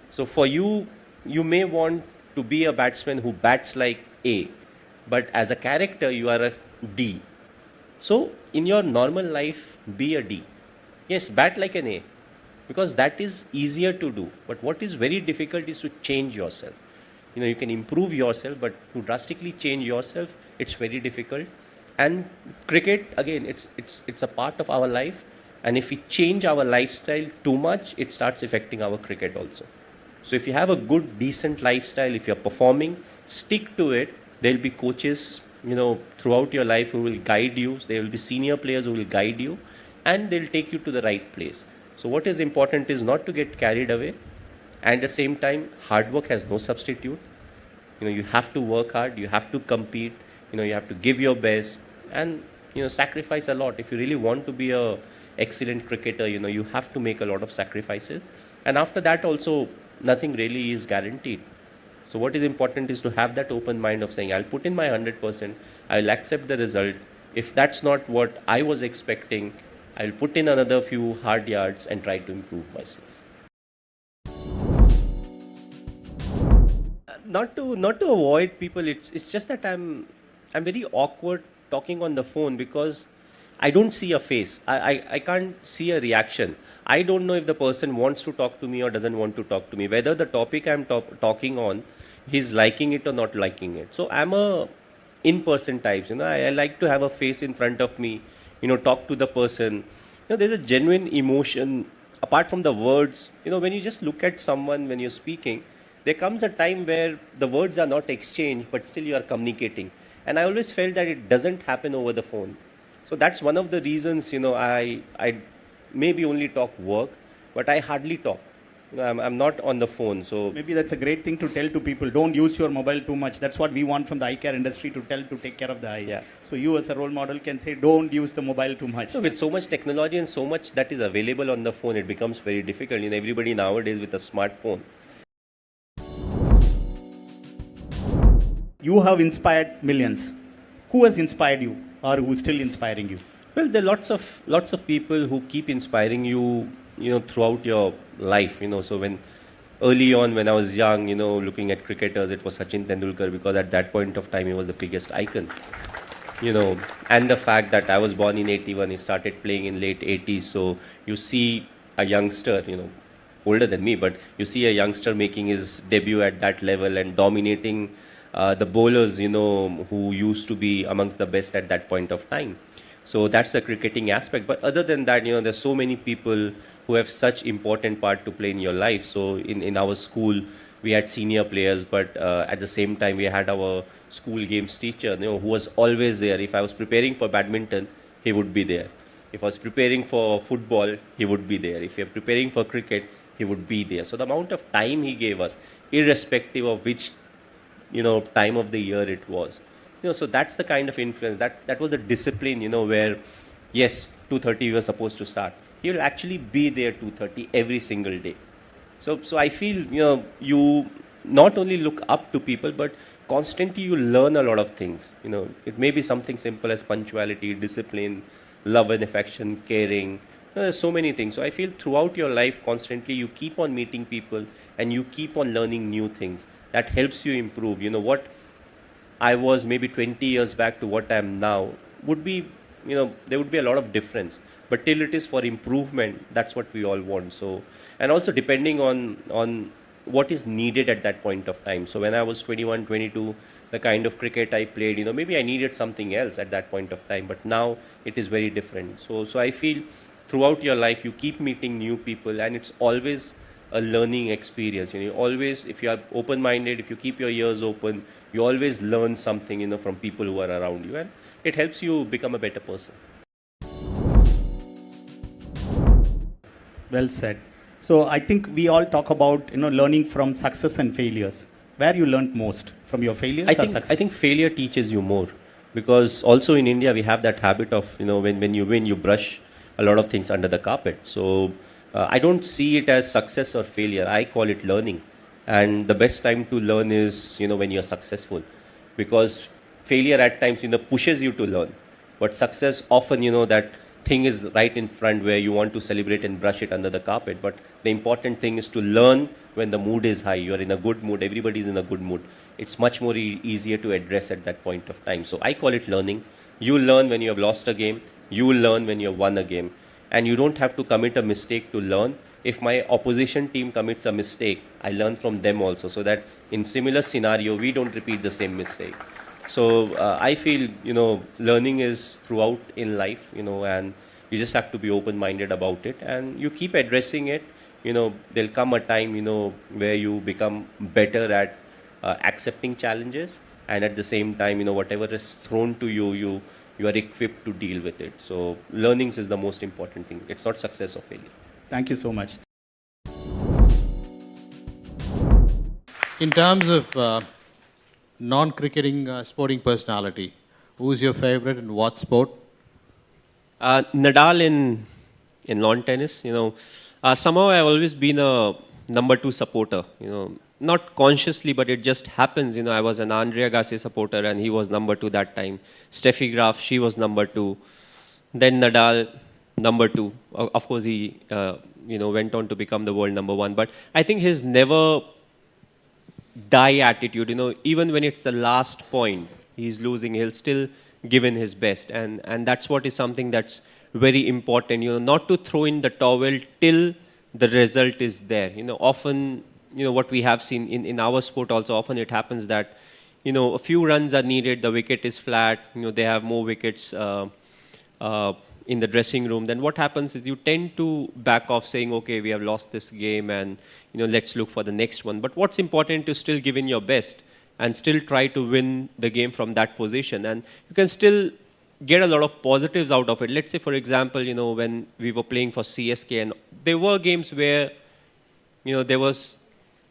So for you, you may want to be a batsman who bats like A, but as a character, you are a D. So in your normal life, be a D. Yes, bat like an A, because that is easier to do. But what is very difficult is to change yourself. You can improve yourself, but to drastically change yourself, it's very difficult. And cricket, again, it's a part of our life. And if we change our lifestyle too much, it starts affecting our cricket also. So if you have a good, decent lifestyle, if you're performing, stick to it. There'll be coaches, throughout your life who will guide you. There will be senior players who will guide you, and they'll take you to the right place. So what is important is not to get carried away. And at the same time, hard work has no substitute. You have to work hard, you have to compete, you have to give your best and, sacrifice a lot. If you really want to be a excellent cricketer, you have to make a lot of sacrifices. And after that also, nothing really is guaranteed. So what is important is to have that open mind of saying, I'll put in my 100%, I'll accept the result. If that's not what I was expecting, I'll put in another few hard yards and try to improve myself. Not to avoid people, it's just that I'm very awkward talking on the phone because I don't see a face. I can't see a reaction. I don't know if the person wants to talk to me or doesn't want to talk to me. Whether the topic I'm talking on, he's liking it or not liking it. So I'm a in-person type. I like to have a face in front of me. Talk to the person. There's a genuine emotion apart from the words. When you just look at someone when you're speaking, there comes a time where the words are not exchanged, but still you are communicating. And I always felt that it doesn't happen over the phone. So that's one of the reasons, I maybe only talk work, but I hardly talk. I'm not on the phone, so... Maybe that's a great thing to tell to people. Don't use your mobile too much. That's what we want from the eye care industry to take care of the eyes. Yeah. So you as a role model can say, don't use the mobile too much. So with so much technology and so much that is available on the phone, it becomes very difficult. Everybody nowadays with a smartphone. You have inspired millions. Who has inspired you or who is still inspiring you? Well, there are lots of people who keep inspiring you, throughout your life. So early on when I was young, looking at cricketers, it was Sachin Tendulkar because at that point of time he was the biggest icon. And the fact that I was born in 81, he started playing in late 80s. So you see a youngster, older than me, but you see a youngster making his debut at that level and dominating the bowlers, who used to be amongst the best at that point of time. So that's the cricketing aspect. But other than that, there's so many people who have such important part to play in your life. So in our school, we had senior players, but at the same time, we had our school games teacher, who was always there. If I was preparing for badminton, he would be there. If I was preparing for football, he would be there. If you're preparing for cricket, he would be there. So the amount of time he gave us, irrespective of which, time of the year it was. So that's the kind of influence, that was the discipline, where, yes, 2:30 we were supposed to start. He will actually be there 2:30 every single day. So I feel, you not only look up to people, but constantly you learn a lot of things. It may be something simple as punctuality, discipline, love and affection, caring. There's so many things. So I feel throughout your life, constantly you keep on meeting people and you keep on learning new things. That helps you improve. What I was maybe 20 years back to what I am now would be, there would be a lot of difference. But till it is for improvement, that's what we all want. So, and also depending on what is needed at that point of time. So when I was 21, 22, the kind of cricket I played, maybe I needed something else at that point of time, but now it is very different. So I feel throughout your life, you keep meeting new people, and it's always a learning experience. You always, if you are open-minded, if you keep your ears open, you always learn something, from people who are around you, and it helps you become a better person. Well said. So I think we all talk about learning from success and failures. Where you learned most, from your failures or success? I think failure teaches you more, because also in India we have that habit of when you win, you brush a lot of things under the carpet. So I don't see it as success or failure. I call it learning, and the best time to learn is when you're successful, because failure at times pushes you to learn, but success often that thing is right in front where you want to celebrate and brush it under the carpet. But the important thing is to learn when the mood is high. You are in a good mood, everybody's in a good mood. It's much more easier to address at that point of time. So I call it learning. You learn when you have lost a game, you will learn when you have won a game, and you don't have to commit a mistake to learn. If my opposition team commits a mistake, I learn from them also, so that in similar scenario we don't repeat the same mistake. So I feel, learning is throughout in life, and you just have to be open-minded about it, and you keep addressing it. There'll come a time, where you become better at accepting challenges, and at the same time, whatever is thrown to you, you are equipped to deal with it. So learnings is the most important thing. It's not success or failure. Thank you so much. In terms of non-cricketing sporting personality, who's your favorite and what sport? Nadal in lawn tennis. Somehow I've always been a number 2 supporter. Not consciously, but it just happens. I was an Andre Agassi supporter, and he was number 2 that time. Steffi Graf, she was number 2. Then Nadal, number 2. Of course, he went on to become the world number 1. But I think his never die attitude, even when it's the last point, he's losing, he'll still give in his best. And that's what is something that's very important, not to throw in the towel till the result is there. Often, what we have seen in our sport also, often it happens that, a few runs are needed, the wicket is flat, they have more wickets in the dressing room. Then what happens is you tend to back off saying, okay, we have lost this game and, let's look for the next one. But what's important is still give in your best and still try to win the game from that position. And you can still get a lot of positives out of it. Let's say, for example, when we were playing for CSK, and there were games where, there was,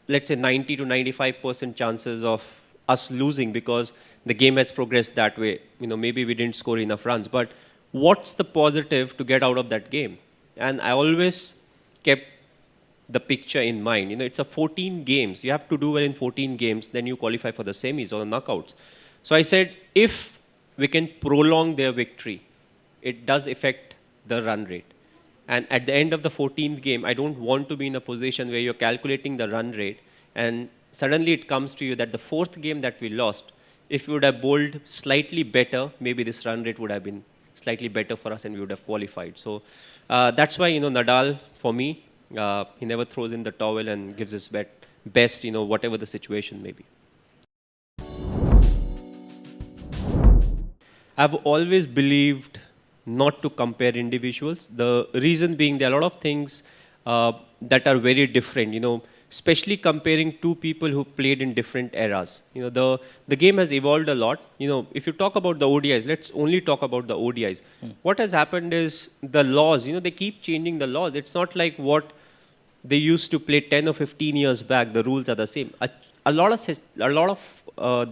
let's say, 90 to 95% chances of us losing because the game has progressed that way. Maybe we didn't score enough runs. But what's the positive to get out of that game? And I always kept the picture in mind. It's a 14 games. You have to do well in 14 games, then you qualify for the semis or the knockouts. So I said, if we can prolong their victory, it does affect the run rate. And at the end of the 14th game, I don't want to be in a position where you're calculating the run rate and suddenly it comes to you that the 4th game that we lost, if we would have bowled slightly better, maybe this run rate would have been slightly better for us and we would have qualified. So that's why, Nadal, for me, he never throws in the towel and gives his best, whatever the situation may be. I've always believed not to compare individuals. The reason being there are a lot of things that are very different, especially comparing two people who played in different eras. The game has evolved a lot. If you talk about the ODIs, let's only talk about the ODIs. What has happened is the laws, they keep changing the laws. It's not like what they used to play 10 or 15 years back. The rules are the same. A lot of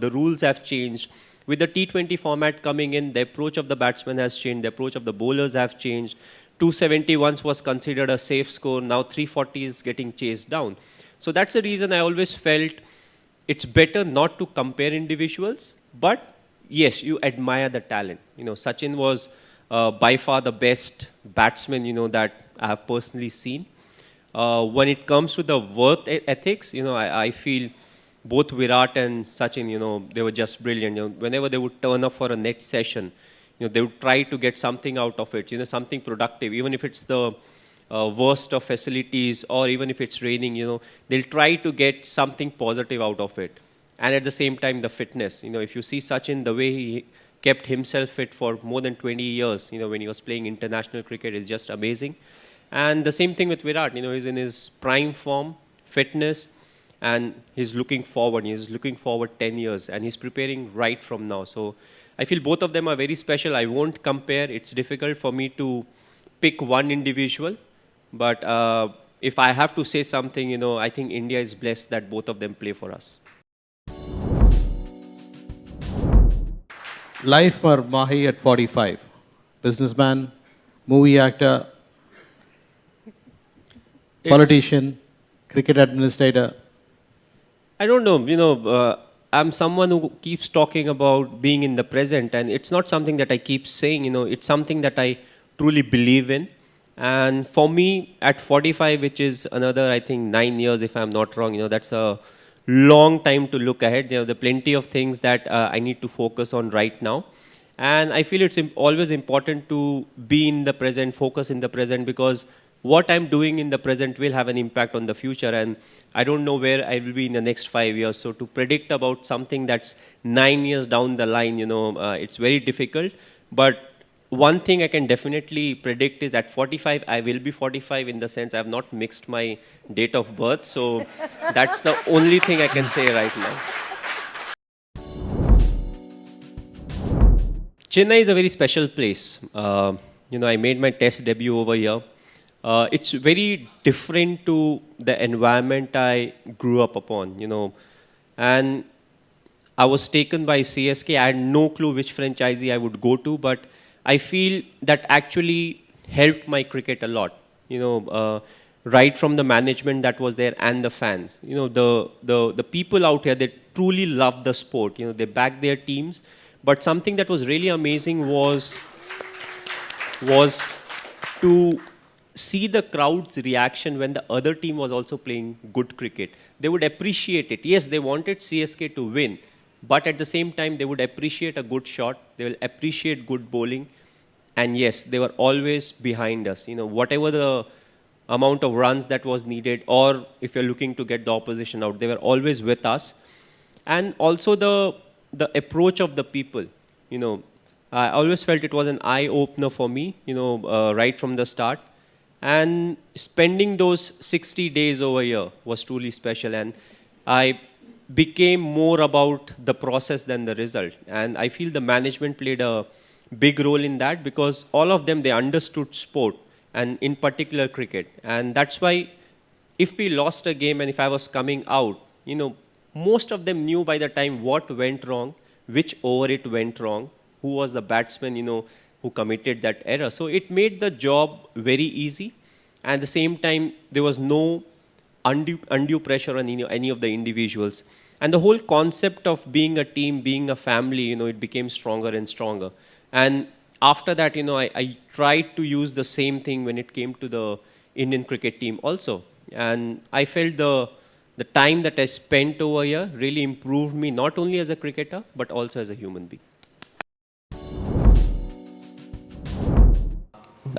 the rules have changed. With the T20 format coming in, the approach of the batsman has changed, the approach of the bowlers have changed. 270 once was considered a safe score, now 340 is getting chased down. So that's the reason I always felt it's better not to compare individuals, but yes, you admire the talent. Sachin was by far the best batsman, that I have personally seen. When it comes to the work ethics, I feel both Virat and Sachin, they were just brilliant. Whenever they would turn up for a net session, they would try to get something out of it, something productive, even if it's the worst of facilities or even if it's raining, they'll try to get something positive out of it. And at the same time, the fitness. If you see Sachin, the way he kept himself fit for more than 20 years, when he was playing international cricket is just amazing. And the same thing with Virat, he's in his prime form, fitness, and he's looking forward. He's looking forward 10 years, and he's preparing right from now. So I feel both of them are very special. I won't compare. It's difficult for me to pick one individual. But if I have to say something, I think India is blessed that both of them play for us. Life for Mahi at 45. Businessman, movie actor, politician, cricket administrator. I don't know, I'm someone who keeps talking about being in the present, and it's not something that I keep saying, it's something that I truly believe in. And for me, at 45, which is another, I think, 9 years, if I'm not wrong, that's a long time to look ahead. There are plenty of things that I need to focus on right now. And I feel it's always important to be in the present, focus in the present, because what I'm doing in the present will have an impact on the future. And I don't know where I will be in the next 5 years. So to predict about something that's 9 years down the line, it's very difficult. But one thing I can definitely predict is at 45, I will be 45 in the sense I have not mixed my date of birth. So that's the only thing I can say right now. Chennai is a very special place. I made my test debut over here. It's very different to the environment I grew up upon, and I was taken by CSK. I had no clue which franchisee I would go to, but I feel that actually helped my cricket a lot, right from the management that was there and the fans. The people out here, they truly love the sport. They back their teams. But something that was really amazing was to see the crowd's reaction when the other team was also playing good cricket. They would appreciate it. Yes, they wanted CSK to win, but at the same time, they would appreciate a good shot. They will appreciate good bowling. And yes, they were always behind us. Whatever the amount of runs that was needed, or if you're looking to get the opposition out, they were always with us. And also the approach of the people. I always felt it was an eye-opener for me, right from the start. And spending those 60 days over here was truly special. And I became more about the process than the result. And I feel the management played a big role in that, because all of them, they understood sport, and in particular cricket. And that's why if we lost a game and if I was coming out, most of them knew by the time what went wrong, which over it went wrong, who was the batsman, who committed that error. So it made the job very easy. And at the same time, there was no undue pressure on any of the individuals. And the whole concept of being a team, being a family, it became stronger and stronger. And after that, I tried to use the same thing when it came to the Indian cricket team also. And I felt the time that I spent over here really improved me, not only as a cricketer, but also as a human being.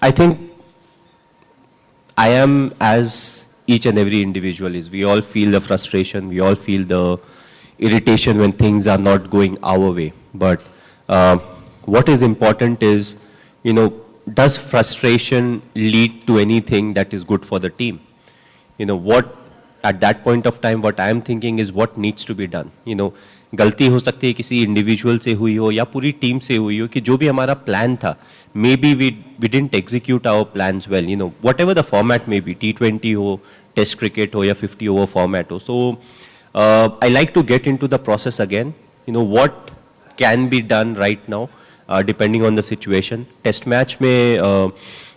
I think I am as each and every individual is. We all feel the frustration, we all feel the irritation when things are not going our way. But what is important is, does frustration lead to anything that is good for the team? At that point of time, what I am thinking is what needs to be done. गलती हो सकती है किसी individual से हुई हो या पूरी टीम से हुई हो कि जो भी हमारा प्लान था, maybe we didn't execute our plans well, whatever the format may be, T20 हो, Test cricket हो या 50 over format हो. So I like to get into the process again, what can be done right now, depending on the situation. Test match mein,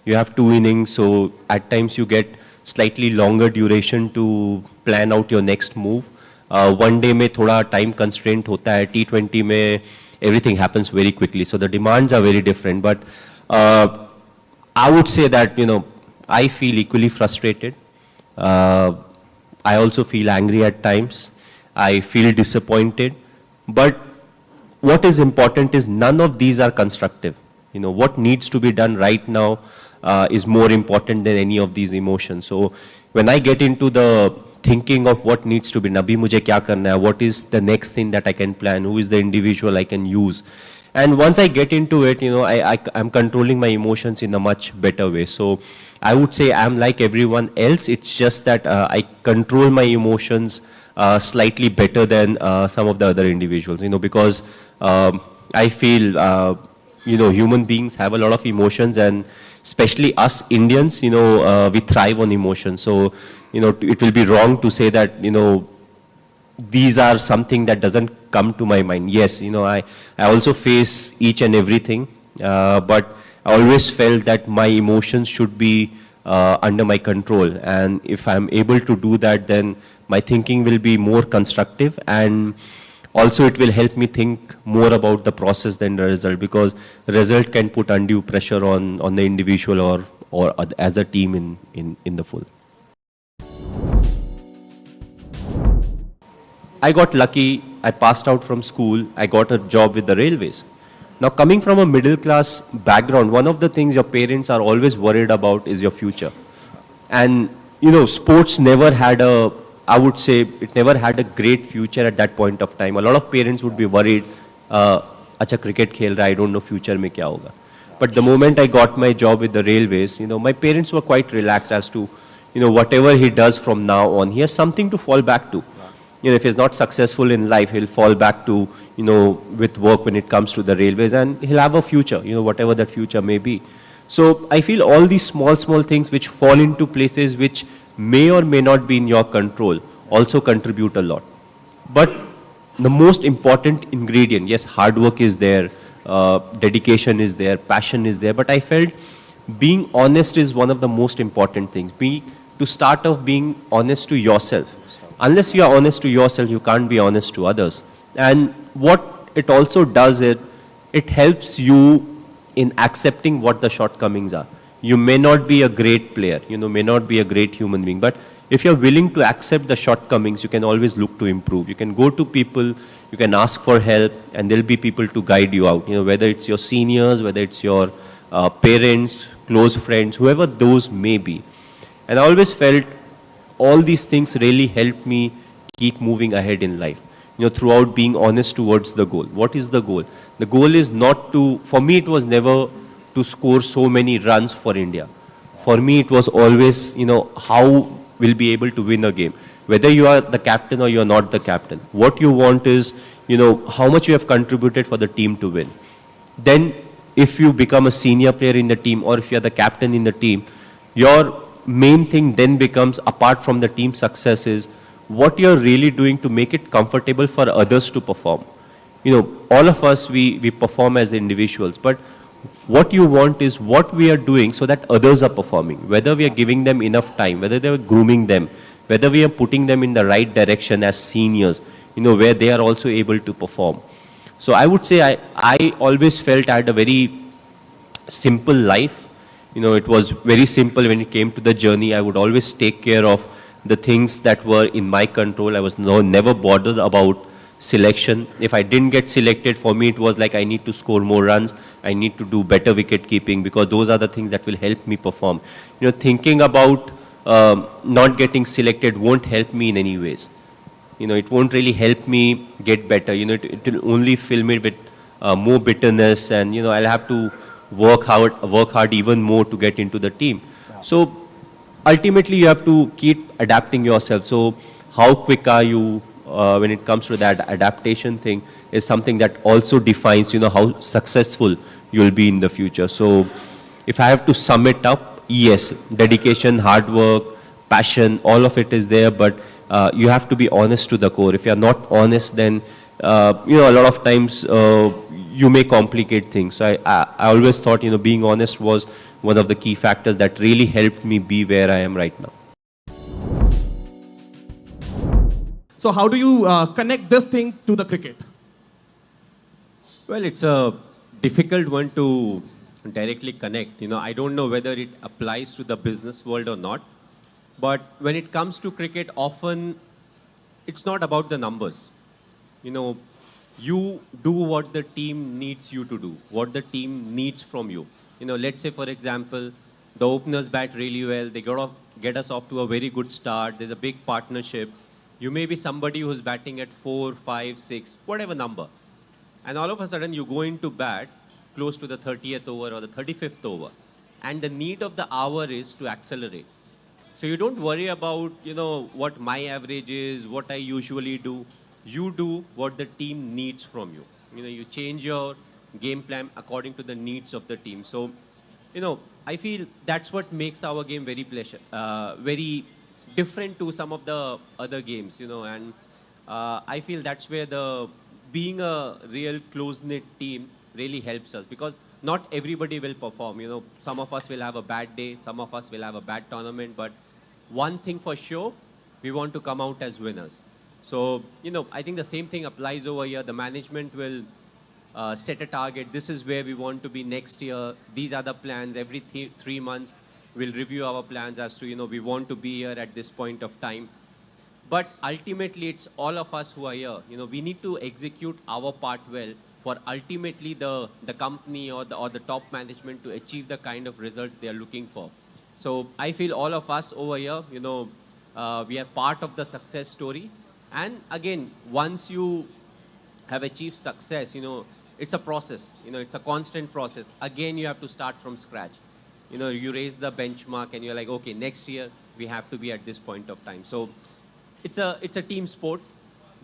you have 2 innings, so at times you get slightly longer duration to plan out your next move. One day में थोड़ा time constraint होता है, T20 में everything happens very quickly, so the demands are very different. But I would say that, I feel equally frustrated. I also feel angry at times. I feel disappointed. But what is important is none of these are constructive. What needs to be done right now is more important than any of these emotions. So when I get into the thinking of what needs to be, Nabi mujhe kya karna hai, what is the next thing that I can plan, who is the individual I can use. And once I get into it, I'm controlling my emotions in a much better way. So I would say I'm like everyone else. It's just that I control my emotions slightly better than some of the other individuals, because I feel, human beings have a lot of emotions, and especially us Indians, we thrive on emotions. So, it will be wrong to say that, these are something that doesn't come to my mind. Yes, I also face each and everything, but I always felt that my emotions should be under my control. And if I'm able to do that, then my thinking will be more constructive, and also it will help me think more about the process than the result, because the result can put undue pressure on the individual or as a team in the full. I got lucky, I passed out from school, I got a job with the railways. Now, coming from a middle class background, one of the things your parents are always worried about is your future. And, sports never had I would say, it never had a great future at that point of time. A lot of parents would be worried, acha cricket khel raha, I don't know future mein kya hoga. But the moment I got my job with the railways, my parents were quite relaxed as to, whatever he does from now on, he has something to fall back to. If he's not successful in life, he'll fall back to, with work when it comes to the railways, and he'll have a future, whatever that future may be. So I feel all these small things which fall into places which may or may not be in your control also contribute a lot. But the most important ingredient, yes, hard work is there, dedication is there, passion is there, but I felt being honest is one of the most important things. To start off being honest to yourself. Unless you are honest to yourself, you can't be honest to others. And what it also does is, it helps you in accepting what the shortcomings are. You may not be a great player, may not be a great human being, but if you're willing to accept the shortcomings, you can always look to improve. You can go to people, you can ask for help, and there'll be people to guide you out. Whether it's your seniors, whether it's your parents, close friends, whoever those may be. And I always felt all these things really help me keep moving ahead in life, throughout being honest towards the goal. What is the goal? The goal is not to, for me it was never to score so many runs for India. For me it was always, how we'll be able to win a game. Whether you are the captain or you're not the captain. What you want is, how much you have contributed for the team to win. Then if you become a senior player in the team, or if you're the captain in the team, your main thing then becomes, apart from the team success, is what you're really doing to make it comfortable for others to perform. All of us, we perform as individuals, but what you want is what we are doing so that others are performing. Whether we are giving them enough time, whether they are grooming them, whether we are putting them in the right direction as seniors, where they are also able to perform. So I would say I always felt I had a very simple life. It was very simple when it came to the journey. I would always take care of the things that were in my control. I was never bothered about selection. If I didn't get selected, for me it was like I need to score more runs, I need to do better wicket keeping, because those are the things that will help me perform. Thinking about not getting selected won't help me in any ways. It won't really help me get better. It will only fill me with more bitterness, and I'll have to work hard even more to get into the team. So ultimately, you have to keep adapting yourself. So how quick are you when it comes to that adaptation thing is something that also defines, how successful you'll be in the future. So if I have to sum it up, yes, dedication, hard work, passion, all of it is there, but you have to be honest to the core. If you're not honest, then, a lot of times you may complicate things. So I always thought, being honest was one of the key factors that really helped me be where I am right now. So how do you connect this thing to the cricket? Well, it's a difficult one to directly connect. I don't know whether it applies to the business world or not. But when it comes to cricket, often it's not about the numbers. You do what the team needs you to do, what the team needs from you. Let's say, for example, the openers bat really well. They get us off to a very good start. There's a big partnership. You may be somebody who's batting at 4, 5, 6, whatever number. And all of a sudden, you go into bat close to the 30th over or the 35th over. And the need of the hour is to accelerate. So you don't worry about, what my average is, what I usually do. You do what the team needs from you. You change your game plan according to the needs of the team. So, I feel that's what makes our game very different to some of the other games, and I feel that's where being a real close-knit team really helps us, because not everybody will perform. Some of us will have a bad day, some of us will have a bad tournament, but one thing for sure, we want to come out as winners. So, I think the same thing applies over here. The management will set a target. This is where we want to be next year. These are the plans. Every 3 months, we'll review our plans as to, we want to be here at this point of time. But ultimately, it's all of us who are here. We need to execute our part well for ultimately the company or the top management to achieve the kind of results they are looking for. So I feel all of us over here, we are part of the success story. And again, once you have achieved success, it's a process. It's a constant process. Again, you have to start from scratch. You raise the benchmark and you're like, okay, next year we have to be at this point of time. So it's a team sport.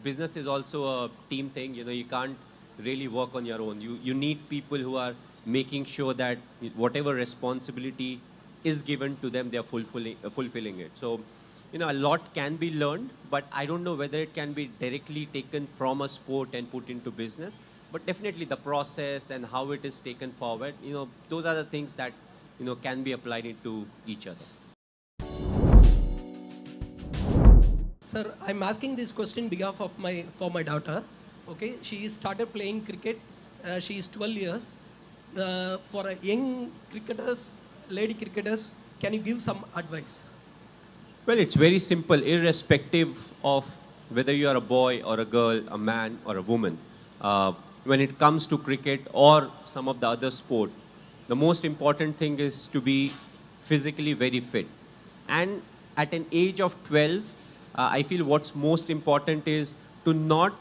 Business is also a team thing. You can't really work on your own. You need people who are making sure that whatever responsibility is given to them, they are fulfilling it. So, a lot can be learned, but I don't know whether it can be directly taken from a sport and put into business. But definitely the process and how it is taken forward, those are the things that, can be applied into each other. Sir, I'm asking this question on behalf of for my daughter. Okay, she started playing cricket. She is 12 years. For a young cricketers, lady cricketers, can you give some advice? Well, it's very simple, irrespective of whether you are a boy or a girl, a man or a woman. When it comes to cricket or some of the other sport, the most important thing is to be physically very fit. And at an age of 12, I feel what's most important is to not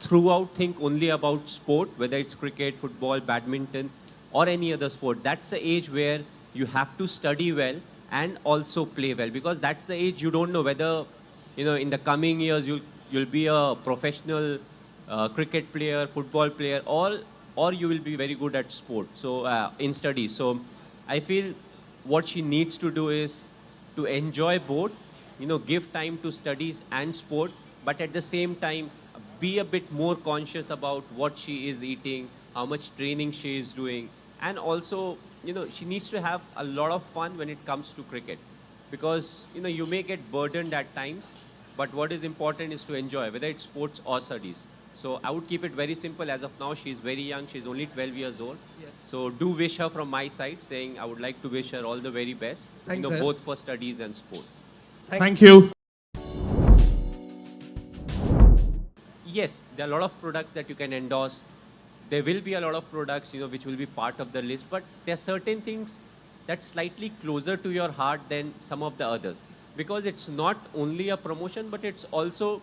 throughout think only about sport, whether it's cricket, football, badminton, or any other sport. That's the age where you have to study well and also play well, because that's the age you don't know whether, in the coming years you'll be a professional cricket player, football player, or you will be very good at sport, so in studies. So I feel what she needs to do is to enjoy both, give time to studies and sport, but at the same time be a bit more conscious about what she is eating, how much training she is doing, and also she needs to have a lot of fun when it comes to cricket, because you may get burdened at times, but what is important is to enjoy, whether it's sports or studies. So I would keep it very simple. As of now, she's very young. She's only 12 years old. Yes. So do wish her from my side, saying I would like to wish her all the very best, Thanks, both for studies and sport. Thank you. Yes, there are a lot of products that you can endorse. There will be a lot of products, which will be part of the list, but there are certain things that's slightly closer to your heart than some of the others, because it's not only a promotion, but it's also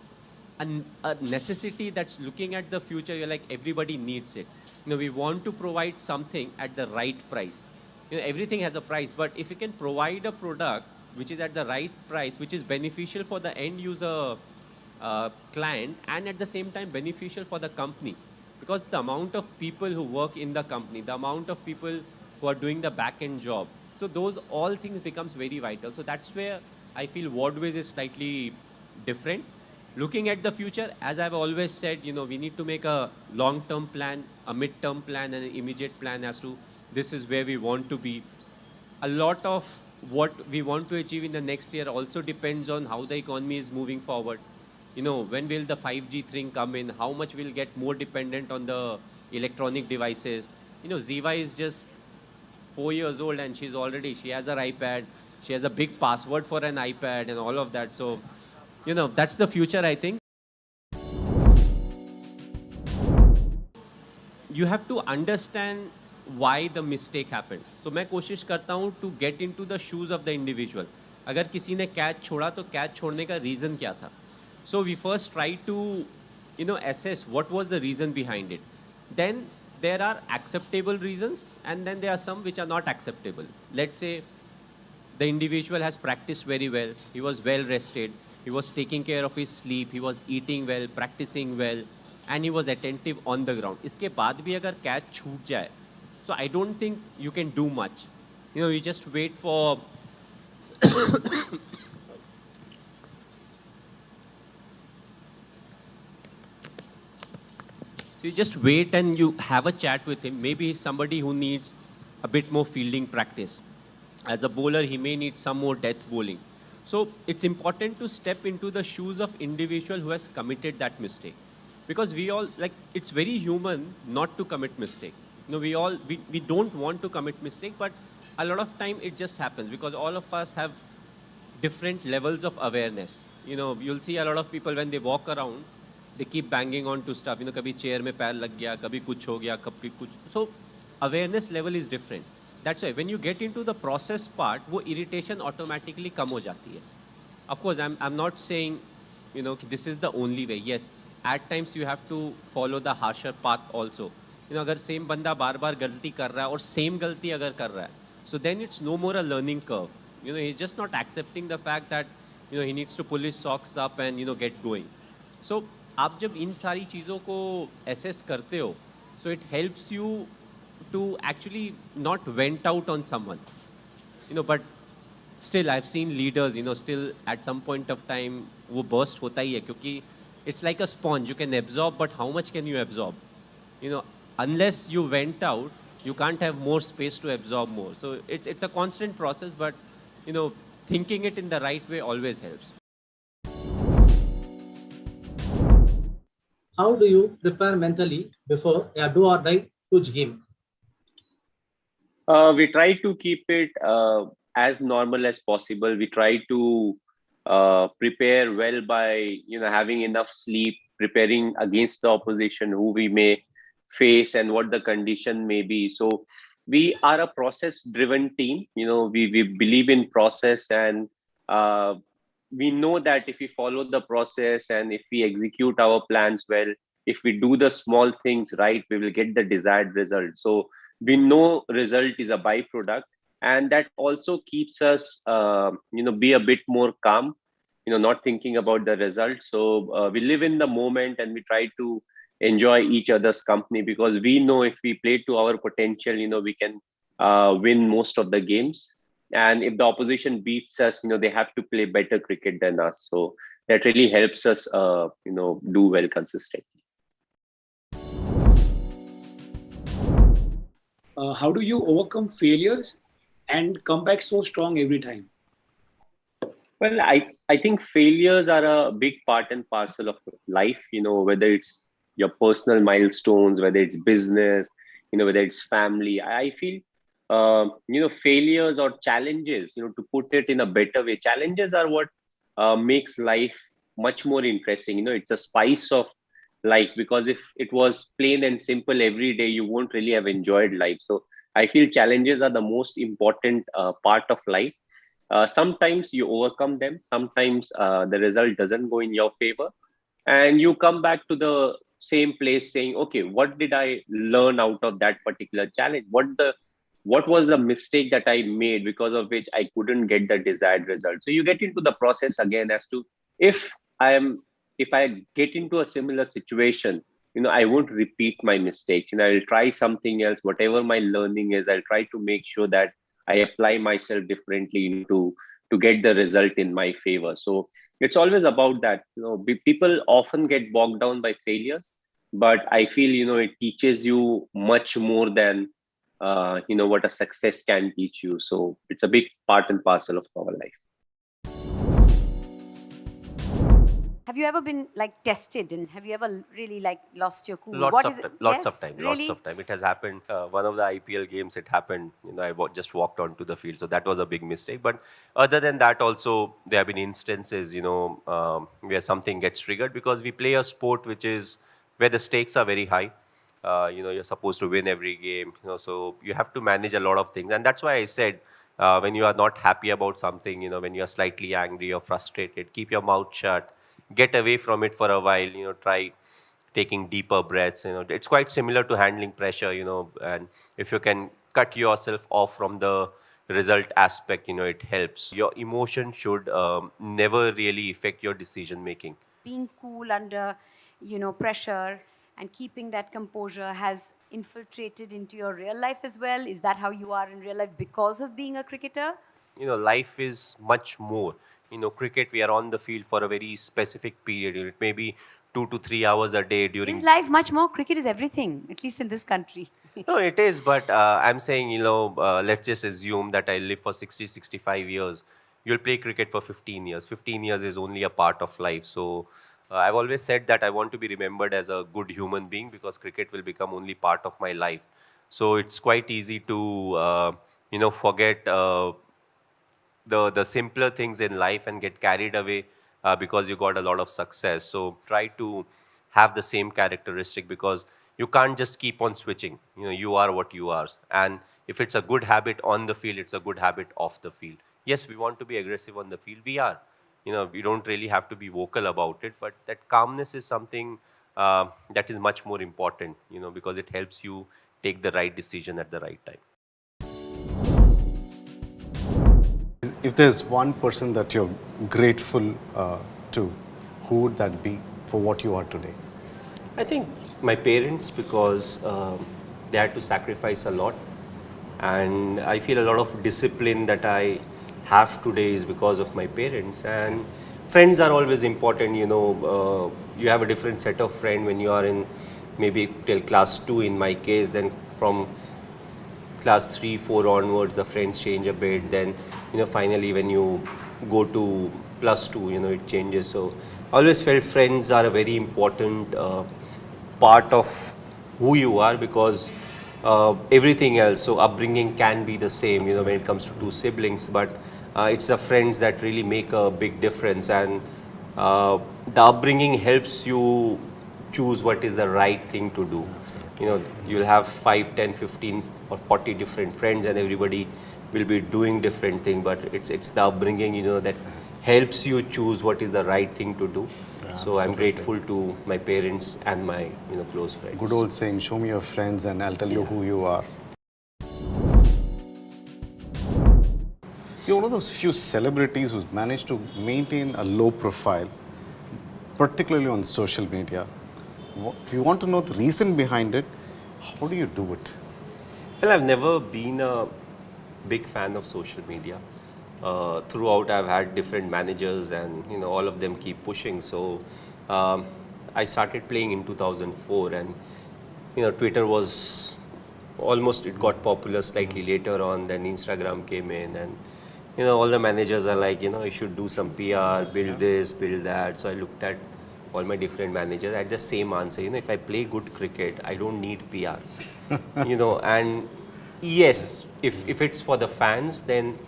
a necessity that's looking at the future. You're like, everybody needs it. We want to provide something at the right price. Everything has a price, but if you can provide a product which is at the right price, which is beneficial for the end user client, and at the same time beneficial for the company, because the amount of people who work in the company, the amount of people who are doing the back end job, so those all things becomes very vital. So that's where I feel Wardways is slightly different. Looking at the future, as I've always said, we need to make a long-term plan, a mid-term plan, and an immediate plan as to this is where we want to be. A lot of what we want to achieve in the next year also depends on how the economy is moving forward. When will the 5G thing come in? How much we'll get more dependent on the electronic devices? Ziva is just 4 years old and she has her iPad. She has a big password for an iPad and all of that. So, that's the future, I think. You have to understand why the mistake happened. So मैं कोशिश करता हूँ to get into the shoes of the individual. अगर किसी ने catch छोड़ा तो catch छोड़ने का reason क्या था? So we first try to, assess what was the reason behind it. Then there are acceptable reasons, and then there are some which are not acceptable. Let's say the individual has practiced very well. He was well rested. He was taking care of his sleep. He was eating well, practicing well, and he was attentive on the ground. इसके बाद भी अगर catch छूट जाए, so I don't think you can do much. You just wait for So you just wait and you have a chat with him. Maybe he's somebody who needs a bit more fielding practice. As a bowler, he may need some more death bowling. So it's important to step into the shoes of individual who has committed that mistake. Because we all, it's very human not to commit mistake. We don't want to commit mistake, but a lot of time it just happens because all of us have different levels of awareness. You'll see a lot of people when they walk around, they keep banging on to stuff. Kabhi chair mein pair lag gaya, kabhi kuch ho gaya, kabhi kuch. So awareness level is different. That's why when you get into the process part, wo irritation automatically come ho jati hai. Of course, I'm not saying, this is the only way. Yes, at times you have to follow the harsher path also. अगर same बंदा बार-बार गलती कर रहा है और same गलती अगर कर रहा है, so then it's no more a learning curve. He's just not accepting the fact that, he needs to pull his socks up and, get going. So आप जब इन सारी चीज़ों को assess करते हो, so it helps you to actually not vent out on someone. But still I've seen leaders, still at some point of time वो burst होता ही है क्योंकि it's like a sponge. You can absorb, but how much can you absorb? Unless you vent out, you can't have more space to absorb more. So it's a constant process, but thinking it in the right way always helps. How do you prepare mentally before a do or die huge game? We try to keep it as normal as possible. We try to prepare well by having enough sleep, preparing against the opposition who we may face and what the condition may be. So we are a process driven team. We believe in process, and we know that if we follow the process and if we execute our plans well, if we do the small things right, we will get the desired result. So we know result is a byproduct, and that also keeps us be a bit more calm, not thinking about the result. So we live in the moment and we try to enjoy each other's company, because we know if we play to our potential, we can win most of the games. And if the opposition beats us, they have to play better cricket than us. So that really helps us, do well consistently. How do you overcome failures and come back so strong every time? Well, I think failures are a big part and parcel of life, whether it's your personal milestones, whether it's business, whether it's family. I feel, failures or challenges, to put it in a better way, challenges are what makes life much more interesting. It's a spice of life, because if it was plain and simple every day, you won't really have enjoyed life. So I feel challenges are the most important part of life. Sometimes you overcome them. Sometimes the result doesn't go in your favor. and you come back to the same place saying, okay, what did I learn out of that particular challenge? What was the mistake that I made because of which I couldn't get the desired result? So you get into the process again as to if I am if I get into a similar situation, I won't repeat my mistakes. I'll try something else, whatever my learning is, I'll try to make sure that I apply myself differently to get the result in my favor. So it's always about that. People often get bogged down by failures, but I feel, it teaches you much more than, what a success can teach you. So it's a big part and parcel of our life. Have you ever been like tested, and have you ever really like lost your cool? Lots of Yes, time. really? Lots of time. It has happened. One of the IPL games, it happened. I just walked onto the field, so that was a big mistake. But other than that, also there have been instances, where something gets triggered because we play a sport which is where the stakes are very high. You're supposed to win every game. So you have to manage a lot of things, and that's why I said when you are not happy about something, when you are slightly angry or frustrated, keep your mouth shut. Get away from it for a while, try taking deeper breaths. It's quite similar to handling pressure, and if you can cut yourself off from the result aspect, it helps. Your emotion should never really affect your decision making. Being cool under, pressure and keeping that composure has infiltrated into your real life as well. Is that how you are in real life because of being a cricketer? Life is much more. Cricket, we are on the field for a very specific period. It may be 2 to 3 hours a day during. Is life much more? Cricket is everything, at least in this country. No, it is, but I'm saying, let's just assume that I live for 60, 65 years. You'll play cricket for 15 years. 15 years is only a part of life. So I've always said that I want to be remembered as a good human being because cricket will become only part of my life. So it's quite easy to, forget the simpler things in life and get carried away because you got a lot of success. So try to have the same characteristic because you can't just keep on switching. You are what you are. And if it's a good habit on the field, it's a good habit off the field. Yes, we want to be aggressive on the field. We are. We don't really have to be vocal about it, but that calmness is something that is much more important, because it helps you take the right decision at the right time. If there's one person that you're grateful to, who would that be for what you are today? I think my parents, because they had to sacrifice a lot, and I feel a lot of discipline that I have today is because of my parents. And friends are always important. You have a different set of friends when you are in maybe till class 2 in my case, then from class 3, 4 onwards the friends change a bit, then finally when you go to plus 2, it changes. So I always felt friends are a very important part of who you are, because everything else, so upbringing can be the same, when it comes to two siblings, but it's the friends that really make a big difference. And the upbringing helps you choose what is the right thing to do. You'll have 5, 10, 15 or 40 different friends, and everybody will be doing different things, but it's the upbringing, that helps you choose what is the right thing to do. So I'm grateful to my parents and my close friends. Good old saying, show me your friends and I'll tell you who you are. You're one of those few celebrities who's managed to maintain a low profile, particularly on social media. If you want to know the reason behind it, how do you do it? Well, I've never been a big fan of social media. Throughout, I've had different managers, and all of them keep pushing. So I started playing in 2004, and Twitter was almost, it got popular slightly later on. Then Instagram came in, and all the managers are like, you should do some PR, build this, build that. So I looked at all my different managers. I had the same answer. If I play good cricket, I don't need PR. And yes, if it's for the fans, then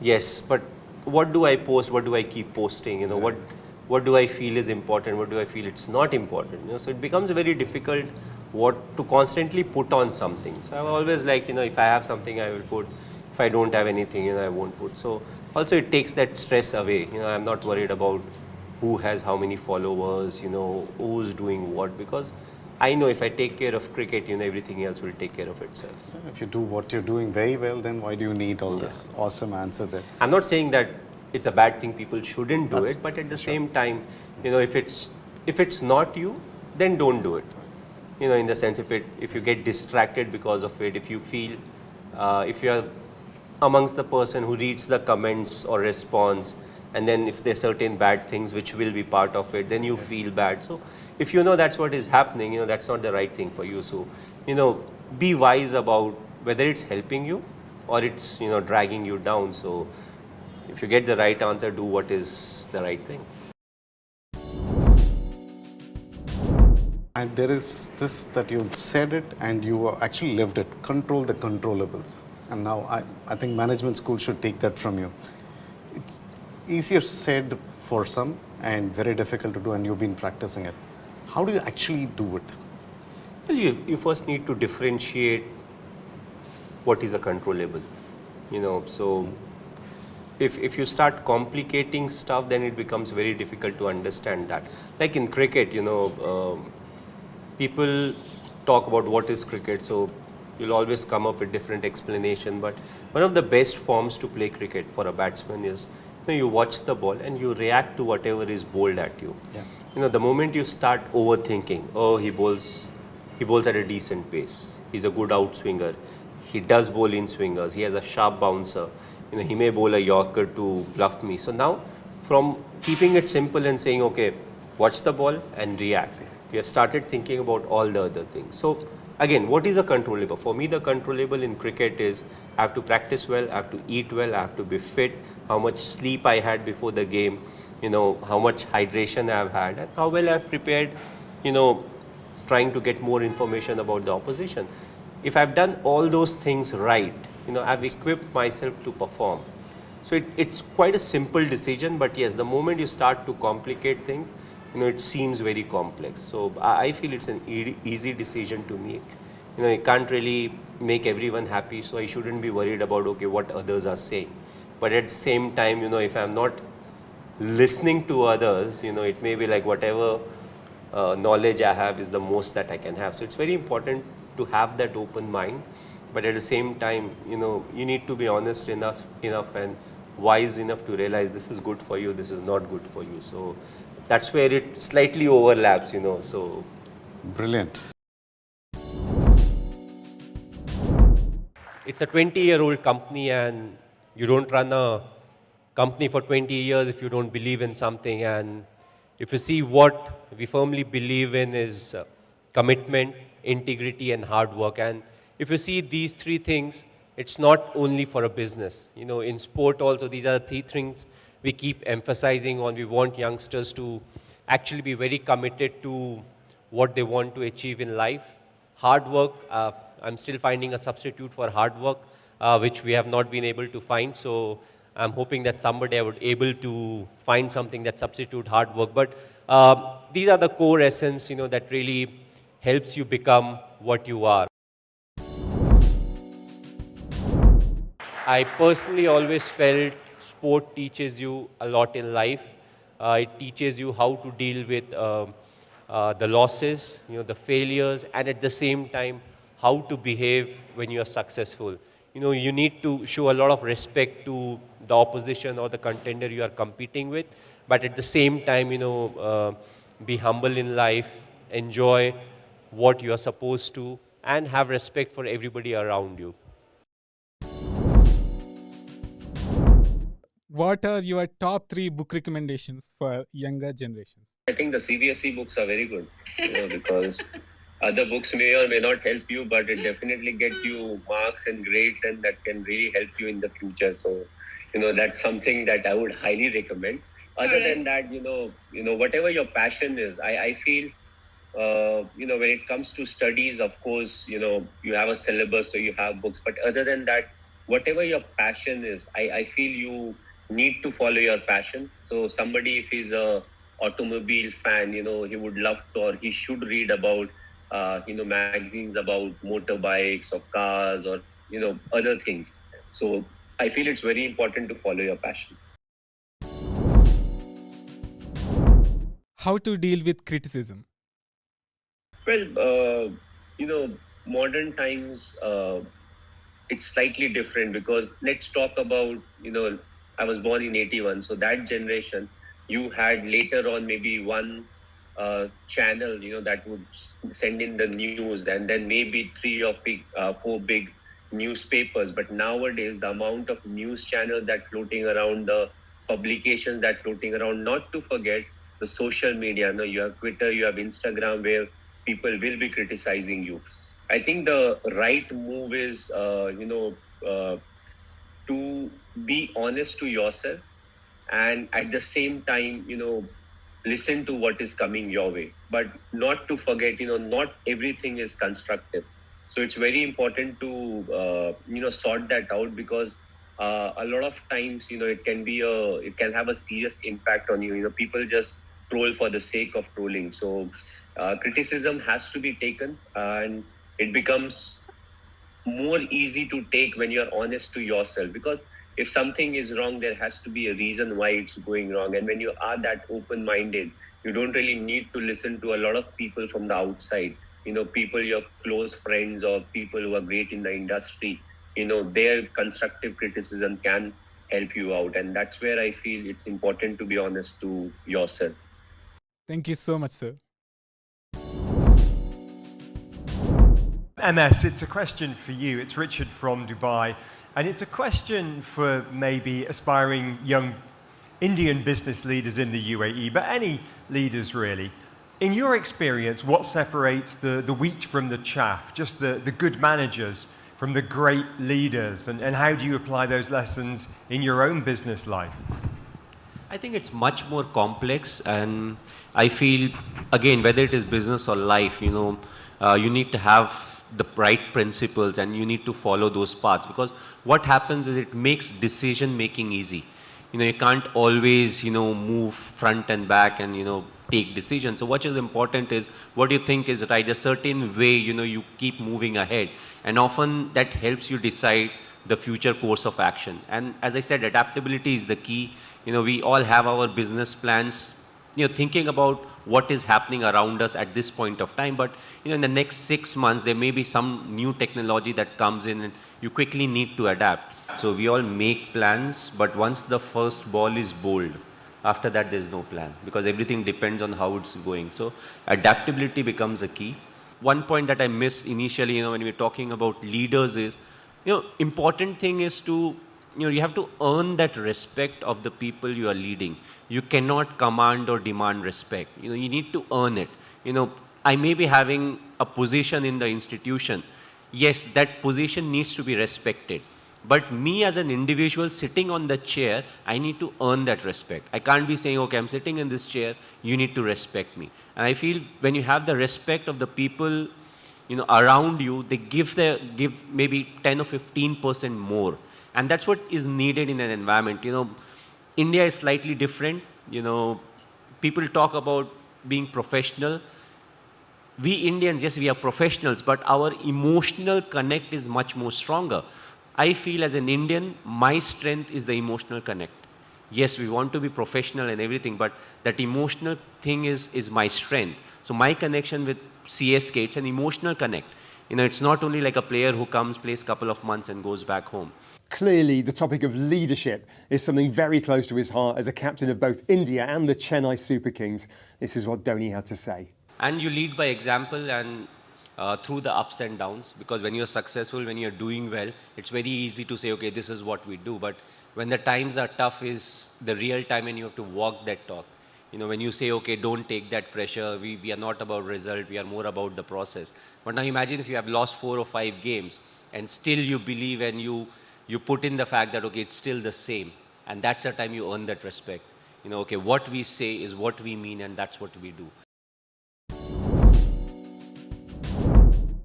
yes. But what do I post? What do I keep posting? What do I feel is important? What do I feel it's not important? So it becomes very difficult to constantly put on something. So I'm always like, if I have something, I will put. If I don't have anything, I won't put. So also it takes that stress away. I'm not worried about who has how many followers, who's doing what, because I know if I take care of cricket, everything else will take care of itself. If you do what you're doing very well, then why do you need all this awesome answer there? I'm not saying that it's a bad thing, people shouldn't do it, but at the same time, if it's not you, then don't do it. In the sense, if you get distracted because of it, if you feel, if you are amongst the person who reads the comments or response, and then if there's certain bad things which will be part of it, then you feel bad. So if you know that's what is happening, that's not the right thing for you. So, be wise about whether it's helping you or it's, dragging you down. So if you get the right answer, do what is the right thing. And there is this that you've said it and you actually lived it. Control the controllables. And now I think management school should take that from you. It's easier said for some and very difficult to do, and you've been practicing it. How do you actually do it? Well, you first need to differentiate what is a controllable. So if you start complicating stuff, then it becomes very difficult to understand that. Like in cricket, people talk about what is cricket, so you'll always come up with different explanation. But one of the best forms to play cricket for a batsman is, you watch the ball and you react to whatever is bowled at you. Yeah. The moment you start overthinking, oh, he bowls at a decent pace, he's a good outswinger, he does bowl in swingers, he has a sharp bouncer, he may bowl a Yorker to bluff me. So now, from keeping it simple and saying, okay, watch the ball and react, we have started thinking about all the other things. So again, what is a controllable? For me, the controllable in cricket is I have to practice well, I have to eat well, I have to be fit, how much sleep I had before the game, how much hydration I have had, and how well I have prepared, trying to get more information about the opposition. If I've done all those things right, I've equipped myself to perform. So it's quite a simple decision, but yes, the moment you start to complicate things, it seems very complex. So I feel it's an easy decision to make. You can't really make everyone happy, so I shouldn't be worried about, okay, what others are saying. But at the same time, if I'm not listening to others, it may be like whatever knowledge I have is the most that I can have. So it's very important to have that open mind. But at the same time, you need to be honest enough and wise enough to realize this is good for you, this is not good for you. So that's where it slightly overlaps, so. Brilliant. It's a 20-year-old company, and you don't run a company for 20 years if you don't believe in something. And if you see what we firmly believe in is commitment, integrity, and hard work. And if you see these three things, it's not only for a business. In sport also, these are the three things we keep emphasizing on. We want youngsters to actually be very committed to what they want to achieve in life. Hard work, I'm still finding a substitute for hard work, which we have not been able to find. So I'm hoping that someday I would able to find something that substitute hard work. But these are the core essence, that really helps you become what you are. I personally always felt sport teaches you a lot in life. It teaches you how to deal with the losses, the failures, and at the same time, how to behave when you are successful. You need to show a lot of respect to the opposition or the contender you are competing with, but at the same time, be humble in life, enjoy what you are supposed to, and have respect for everybody around you. What are your top 3 book recommendations for younger generations? I think the CBSE books are very good, because other books may or may not help you, but it definitely get you marks and grades, and that can really help you in the future. So, that's something that I would highly recommend. Other than that, whatever your passion is, I feel, when it comes to studies, of course, you have a syllabus, so you have books. But other than that, whatever your passion is, I feel you need to follow your passion. So somebody, if he's a automobile fan, he would love to, or he should read about, magazines about motorbikes or cars or, other things. So I feel it's very important to follow your passion. how to deal with criticism? Well, modern times, it's slightly different because let's talk about, I was born in 81, so that generation, you had later on maybe one channel, that would send in the news, and then maybe four big newspapers. But nowadays, the amount of news channels that floating around, the publications that floating around, not to forget the social media. You have Twitter, you have Instagram, where people will be criticizing you. I think the right move is, to be honest to yourself, and at the same time, listen to what is coming your way, but not to forget, not everything is constructive. So it's very important to, sort that out, because a lot of times, it can have a serious impact on you. People just troll for the sake of trolling. So criticism has to be taken, and it becomes more easy to take when you're honest to yourself, because if something is wrong, there has to be a reason why it's going wrong. And when you are that open minded, you don't really need to listen to a lot of people from the outside. People, your close friends, or people who are great in the industry, their constructive criticism can help you out. And that's where I feel it's important to be honest to yourself. Thank you so much, sir. MS, it's a question for you. It's Richard from Dubai. And it's a question for maybe aspiring young Indian business leaders in the UAE, but any leaders really. In your experience, what separates the wheat from the chaff, just the good managers from the great leaders? And how do you apply those lessons in your own business life? I think it's much more complex, and I feel, again, whether it is business or life, you need to have the right principles, and you need to follow those paths, because what happens is it makes decision making easy. You can't always, move front and back and, take decisions. So what is important is what you think is right, a certain way, you keep moving ahead, and often that helps you decide the future course of action. And as I said, adaptability is the key. We all have our business plans, thinking about what is happening around us at this point of time. But in the next 6 months, there may be some new technology that comes in, and you quickly need to adapt. So we all make plans, but once the first ball is bowled, after that there's no plan, because everything depends on how it's going. So adaptability becomes a key. One point that I missed initially, when we were talking about leaders is, important thing is to, you have to earn that respect of the people you are leading. You cannot command or demand respect. You need to earn it. I may be having a position in the institution. Yes, that position needs to be respected. But me as an individual sitting on the chair, I need to earn that respect. I can't be saying, okay, I'm sitting in this chair, you need to respect me. And I feel when you have the respect of the people, around you, they give maybe 10 or 15% more. And that's what is needed in an environment. India is slightly different. People talk about being professional. We Indians, yes, we are professionals, but our emotional connect is much more stronger. I feel as an Indian, my strength is the emotional connect. Yes, we want to be professional and everything, but that emotional thing is my strength. So my connection with CSK, it's an emotional connect. It's not only like a player who comes, plays a couple of months and goes back home. Clearly, the topic of leadership is something very close to his heart as a captain of both India and the Chennai Super Kings. This is what Dhoni had to say. And you lead by example, and through the ups and downs, because when you're successful, when you're doing well, it's very easy to say, okay, this is what we do. But when the times are tough is the real time, and you have to walk that talk. When you say, okay, don't take that pressure, we are not about result, we are more about the process. But now imagine if you have lost 4 or 5 games and still you believe, and you put in the fact that, okay, it's still the same. And that's the time you earn that respect. Okay, what we say is what we mean, and that's what we do.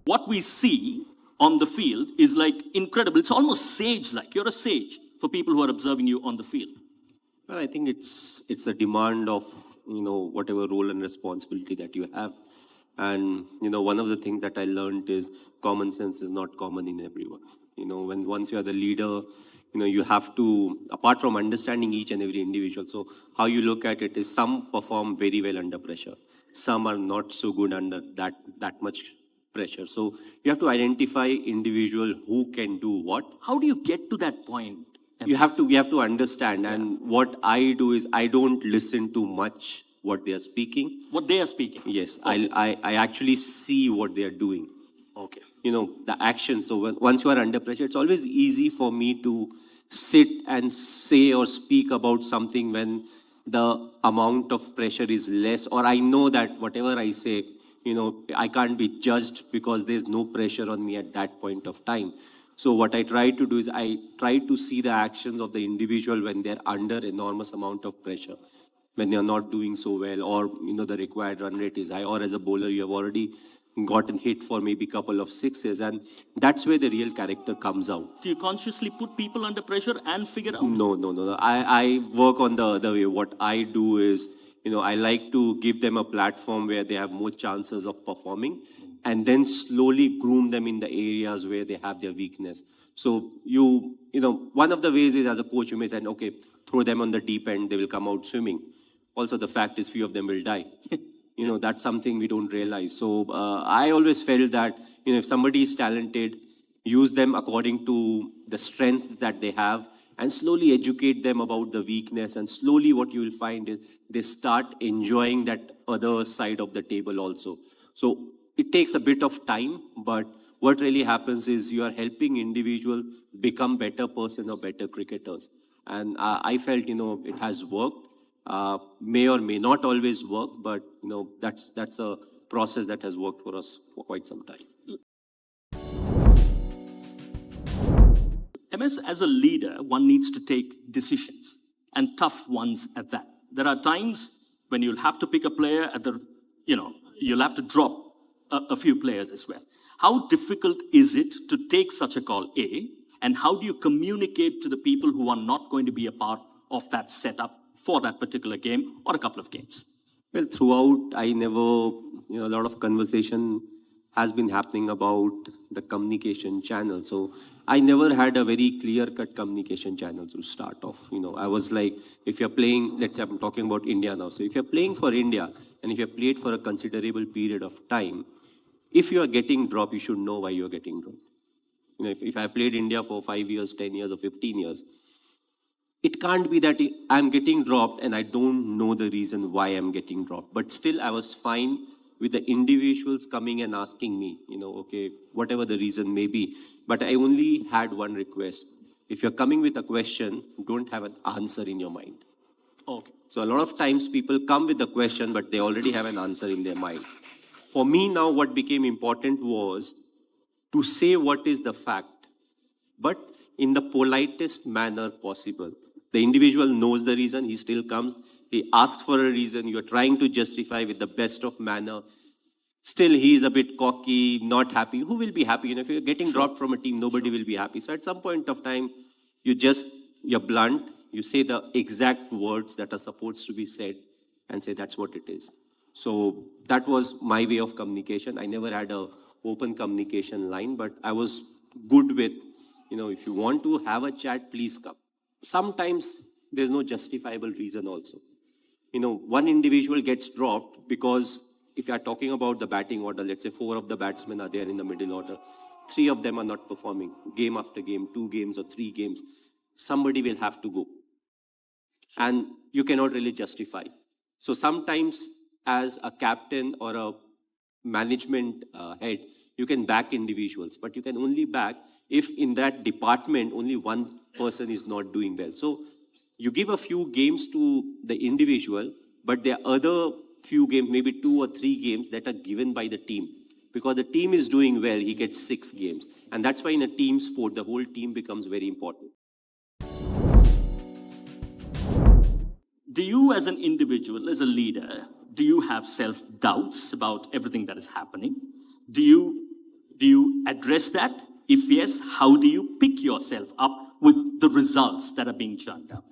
What we see on the field is like incredible. It's almost sage-like. You're a sage for people who are observing you on the field. Well, I think it's a demand of, whatever role and responsibility that you have. And one of the things that I learned is common sense is not common in everyone. When once you are the leader, you have to, apart from understanding each and every individual, so how you look at it is some perform very well under pressure, some are not so good under that much pressure. So you have to identify individual who can do what. How do you get to that point? You have to understand. And what I do is I don't listen too much what they are speaking. What they are speaking? Yes, I actually see what they are doing. Okay. The actions. So once you are under pressure, it's always easy for me to sit and say or speak about something when the amount of pressure is less, or I know that whatever I say, I can't be judged because there's no pressure on me at that point of time. So what I try to do is I try to see the actions of the individual when they're under enormous amount of pressure, when they're not doing so well, or the required run rate is high, or as a bowler you have already gotten hit for maybe a couple of sixes, and that's where the real character comes out. Do you consciously put people under pressure and figure out? No. I work on the other way. What I do is, I like to give them a platform where they have more chances of performing, and then slowly groom them in the areas where they have their weakness. So one of the ways is, as a coach, you may say, okay, throw them on the deep end, they will come out swimming. Also, the fact is few of them will die. That's something we don't realize. So I always felt that, if somebody is talented, use them according to the strengths that they have, and slowly educate them about the weakness. And slowly what you will find is they start enjoying that other side of the table also. So it takes a bit of time, but what really happens is you are helping individuals become better person or better cricketers. And I felt, it has worked. May or may not always work, but that's a process that has worked for us for quite some time. MS, as a leader, one needs to take decisions, and tough ones at that. There are times when you'll have to pick a player you'll have to drop a few players as well. How difficult is it to take such a call, A, and how do you communicate to the people who are not going to be a part of that setup for that particular game or a couple of games? Well, throughout, I never, a lot of conversation has been happening about the communication channel. So I never had a very clear-cut communication channel to start off. I was like, if you're playing, let's say I'm talking about India now. So if you're playing for India, and if you're played for a considerable period of time, if you are getting dropped, you should know why you're getting dropped. If I played India for 5 years, 10 years, or 15 years, it can't be that I'm getting dropped and I don't know the reason why I'm getting dropped. But still, I was fine with the individuals coming and asking me, okay, whatever the reason may be. But I only had one request. If you're coming with a question, don't have an answer in your mind. Okay. So a lot of times people come with a question, but they already have an answer in their mind. For me now, what became important was to say what is the fact, but in the politest manner possible. The individual knows the reason, he still comes, he asks for a reason, you're trying to justify with the best of manner. Still, he is a bit cocky, not happy. Who will be happy? If you're getting dropped from a team, nobody will be happy. So at some point of time, you're blunt, you say the exact words that are supposed to be said and say that's what it is. So that was my way of communication. I never had a open communication line, but I was good with, if you want to have a chat, please come. Sometimes there's no justifiable reason also. One individual gets dropped because if you are talking about the batting order, let's say 4 of the batsmen are there in the middle order, 3 of them are not performing game after game, 2 games or 3 games. Somebody will have to go. And you cannot really justify. So sometimes as a captain or a management head, you can back individuals, but you can only back if in that department only one person is not doing well. So you give a few games to the individual, but there are other few games, maybe 2 or 3 games that are given by the team. Because the team is doing well, he gets 6 games. And that's why in a team sport, the whole team becomes very important. Do you as an individual, as a leader, do you have self-doubts about everything that is happening? Do you address that? If yes, how do you pick yourself up with the results that are being churned up?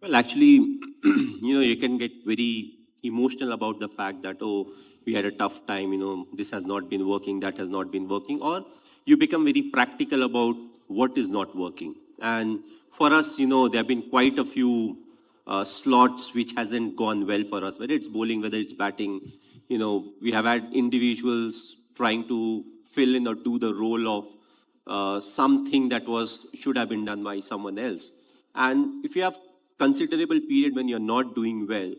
Well, actually, you can get very emotional about the fact that, oh, we had a tough time, this has not been working, that has not been working, or you become very practical about what is not working. And for us, there have been quite a few slots which hasn't gone well for us, whether it's bowling, whether it's batting. We have had individuals trying to fill in or do the role of something that should have been done by someone else. And if you have considerable period when you're not doing well,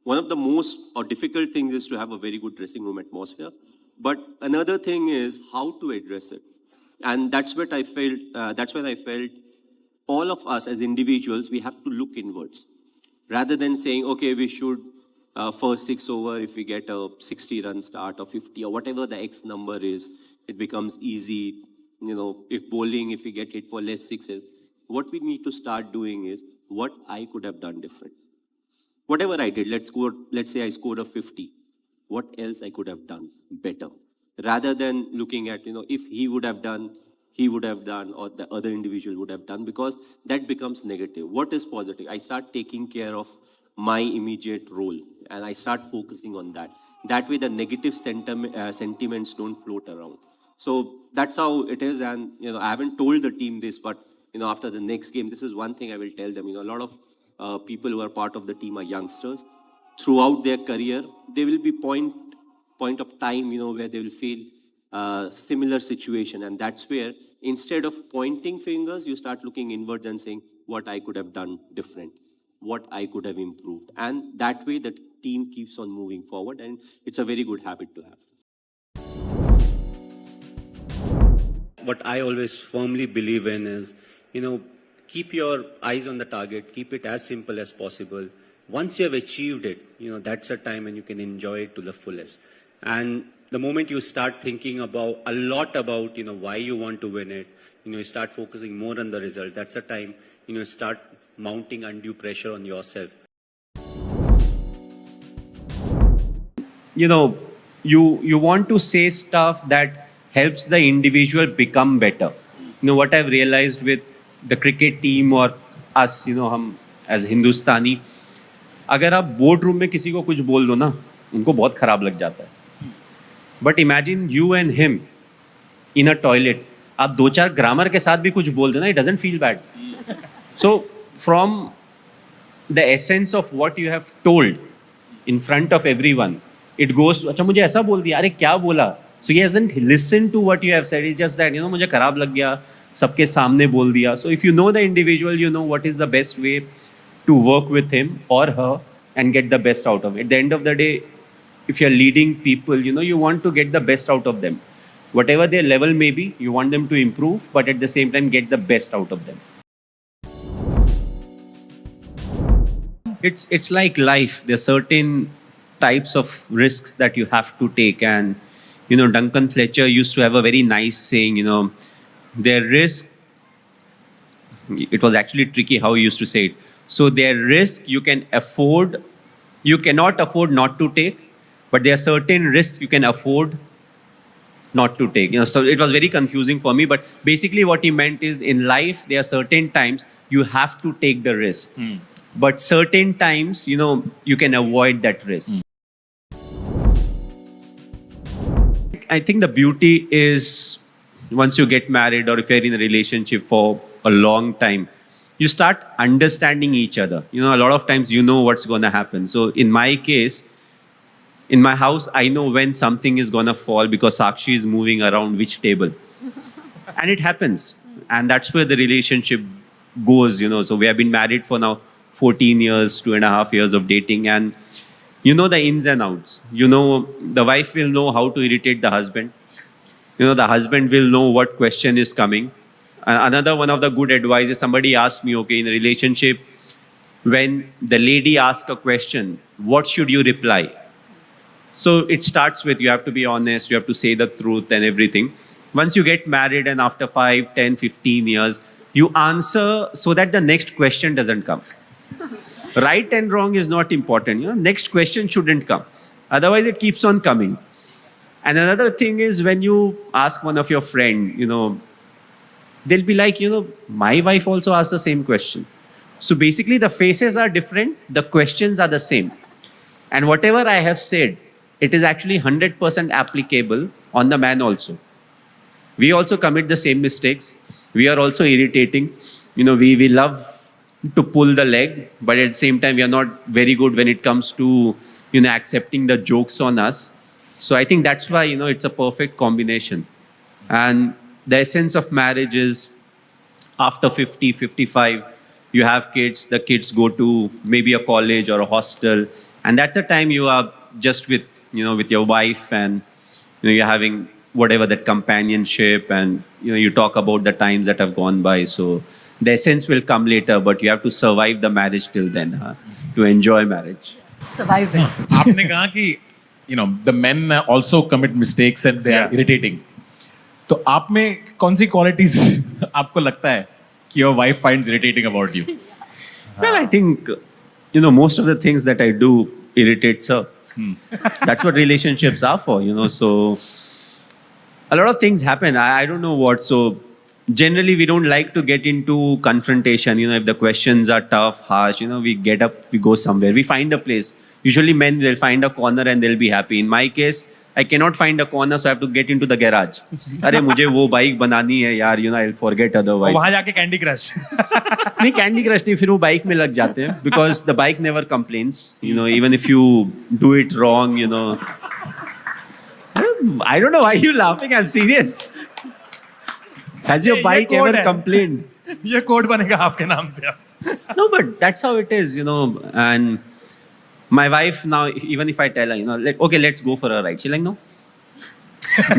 one of the most or difficult things is to have a very good dressing room atmosphere. But another thing is how to address it. And that's what I felt, all of us as individuals, we have to look inwards. Rather than saying, okay, we should first 6 over, if we get a 60 run start or 50 or whatever the X number is, it becomes easy. If bowling, if we get hit for less sixes, what we need to start doing is what I could have done different. Whatever I did, let's say I scored a 50. What else I could have done better? Rather than looking at, if he would have done, or the other individual would have done, because that becomes negative. What is positive? I start taking care of my immediate role and I start focusing on that. That way the negative sentiments don't float around. So that's how it is. And, I haven't told the team this, but, after the next game, this is one thing I will tell them. A lot of people who are part of the team are youngsters. Throughout their career, there will be point of time, where they will feel similar situation. And that's where, instead of pointing fingers, you start looking inwards and saying, what I could have done different, what I could have improved. And that way, the team keeps on moving forward. And it's a very good habit to have. What I always firmly believe in is, keep your eyes on the target, keep it as simple as possible. Once you have achieved it, that's a time when you can enjoy it to the fullest. And the moment you start thinking a lot about, why you want to win it, you start focusing more on the result, that's a time, start mounting undue pressure on yourself. You want to say stuff that helps the individual become better. What I've realized with the cricket team or us, हम as Hindustani, अगर आप board room में किसी को कुछ बोल दो ना, उनको बहुत खराब लग जाता है. But imagine you and him in a toilet. आप 2-4 grammar के साथ भी कुछ बोल दो ना, it doesn't feel bad. So from the essence of what you have told in front of everyone, it goes to, अच्छा मुझे ऐसा बोल दिया, अरे क्या बोला? So he hasn't listened to what you have said. It's just that, मुझे खराब लग गया, सबके सामने बोल दिया. So if you know the individual, you know what is the best way to work with him or her and get the best out of it. At the end of the day, if you're leading people, you want to get the best out of them. Whatever their level may be, you want them to improve, but at the same time, get the best out of them. It's like life. There are certain types of risks that you have to take. And, Duncan Fletcher used to have a very nice saying, their risk, it was actually tricky how he used to say it. So their risk you cannot afford not to take, but there are certain risks you can afford not to take. So it was very confusing for me, but basically what he meant is in life, there are certain times you have to take the risk, but certain times, you can avoid that risk. I think the beauty is once you get married or if you're in a relationship for a long time, you start understanding each other. A lot of times what's going to happen. So in my case, in my house, I know when something is going to fall because Sakshi is moving around which table. And it happens. And that's where the relationship goes, So we have been married for now 14 years, 2.5 years of dating. And the ins and outs. The wife will know how to irritate the husband. The husband will know what question is coming. Another one of the good advice is somebody asked me, okay, in a relationship, when the lady asks a question, what should you reply? So it starts with, you have to be honest, you have to say the truth and everything. Once you get married and after 5, 10, 15 years, you answer so that the next question doesn't come. Right and wrong is not important. Next question shouldn't come. Otherwise, it keeps on coming. And another thing is when you ask one of your friend, they'll be like, my wife also asked the same question. So basically, the faces are different. The questions are the same. And whatever I have said, it is actually 100% applicable on the man also. We also commit the same mistakes. We are also irritating. We love to pull the leg, but at the same time, we are not very good when it comes to, accepting the jokes on us. So I think that's why, it's a perfect combination. And the essence of marriage is after 50, 55, you have kids, the kids go to maybe a college or a hostel. And that's the time you are just with, with your wife and, you're having whatever that companionship and, you talk about the times that have gone by. So the essence will come later, but you have to survive the marriage till then, to enjoy marriage. Survive it. आपने कहा कि, the men also commit mistakes and they are irritating. तो आप में कौन सी qualities आपको लगता है कि your wife finds irritating about you? Well, I think, most of the things that I do irritates her. That's what relationships are for, so a lot of things happen. I don't know what. So generally, we don't like to get into confrontation. If the questions are tough, harsh, we get up, we go somewhere, we find a place. Usually men, they'll find a corner and they'll be happy. In my case, I cannot find a corner, so I have to get into the garage. अरे मुझे वो bike बनानी है यार, I'll forget otherwise. वहाँ जाके Candy Crush. नहीं Candy Crush नहीं, फिर वो bike में लग जाते हैं, because the bike never complains. Even if you do it wrong, I don't know why you're laughing. I'm serious. Has your bike ever complained? ये code बनेगा आपके नाम से अब. No, but that's how it is, and my wife now, even if I tell her, okay, let's go for a ride. She's like, no.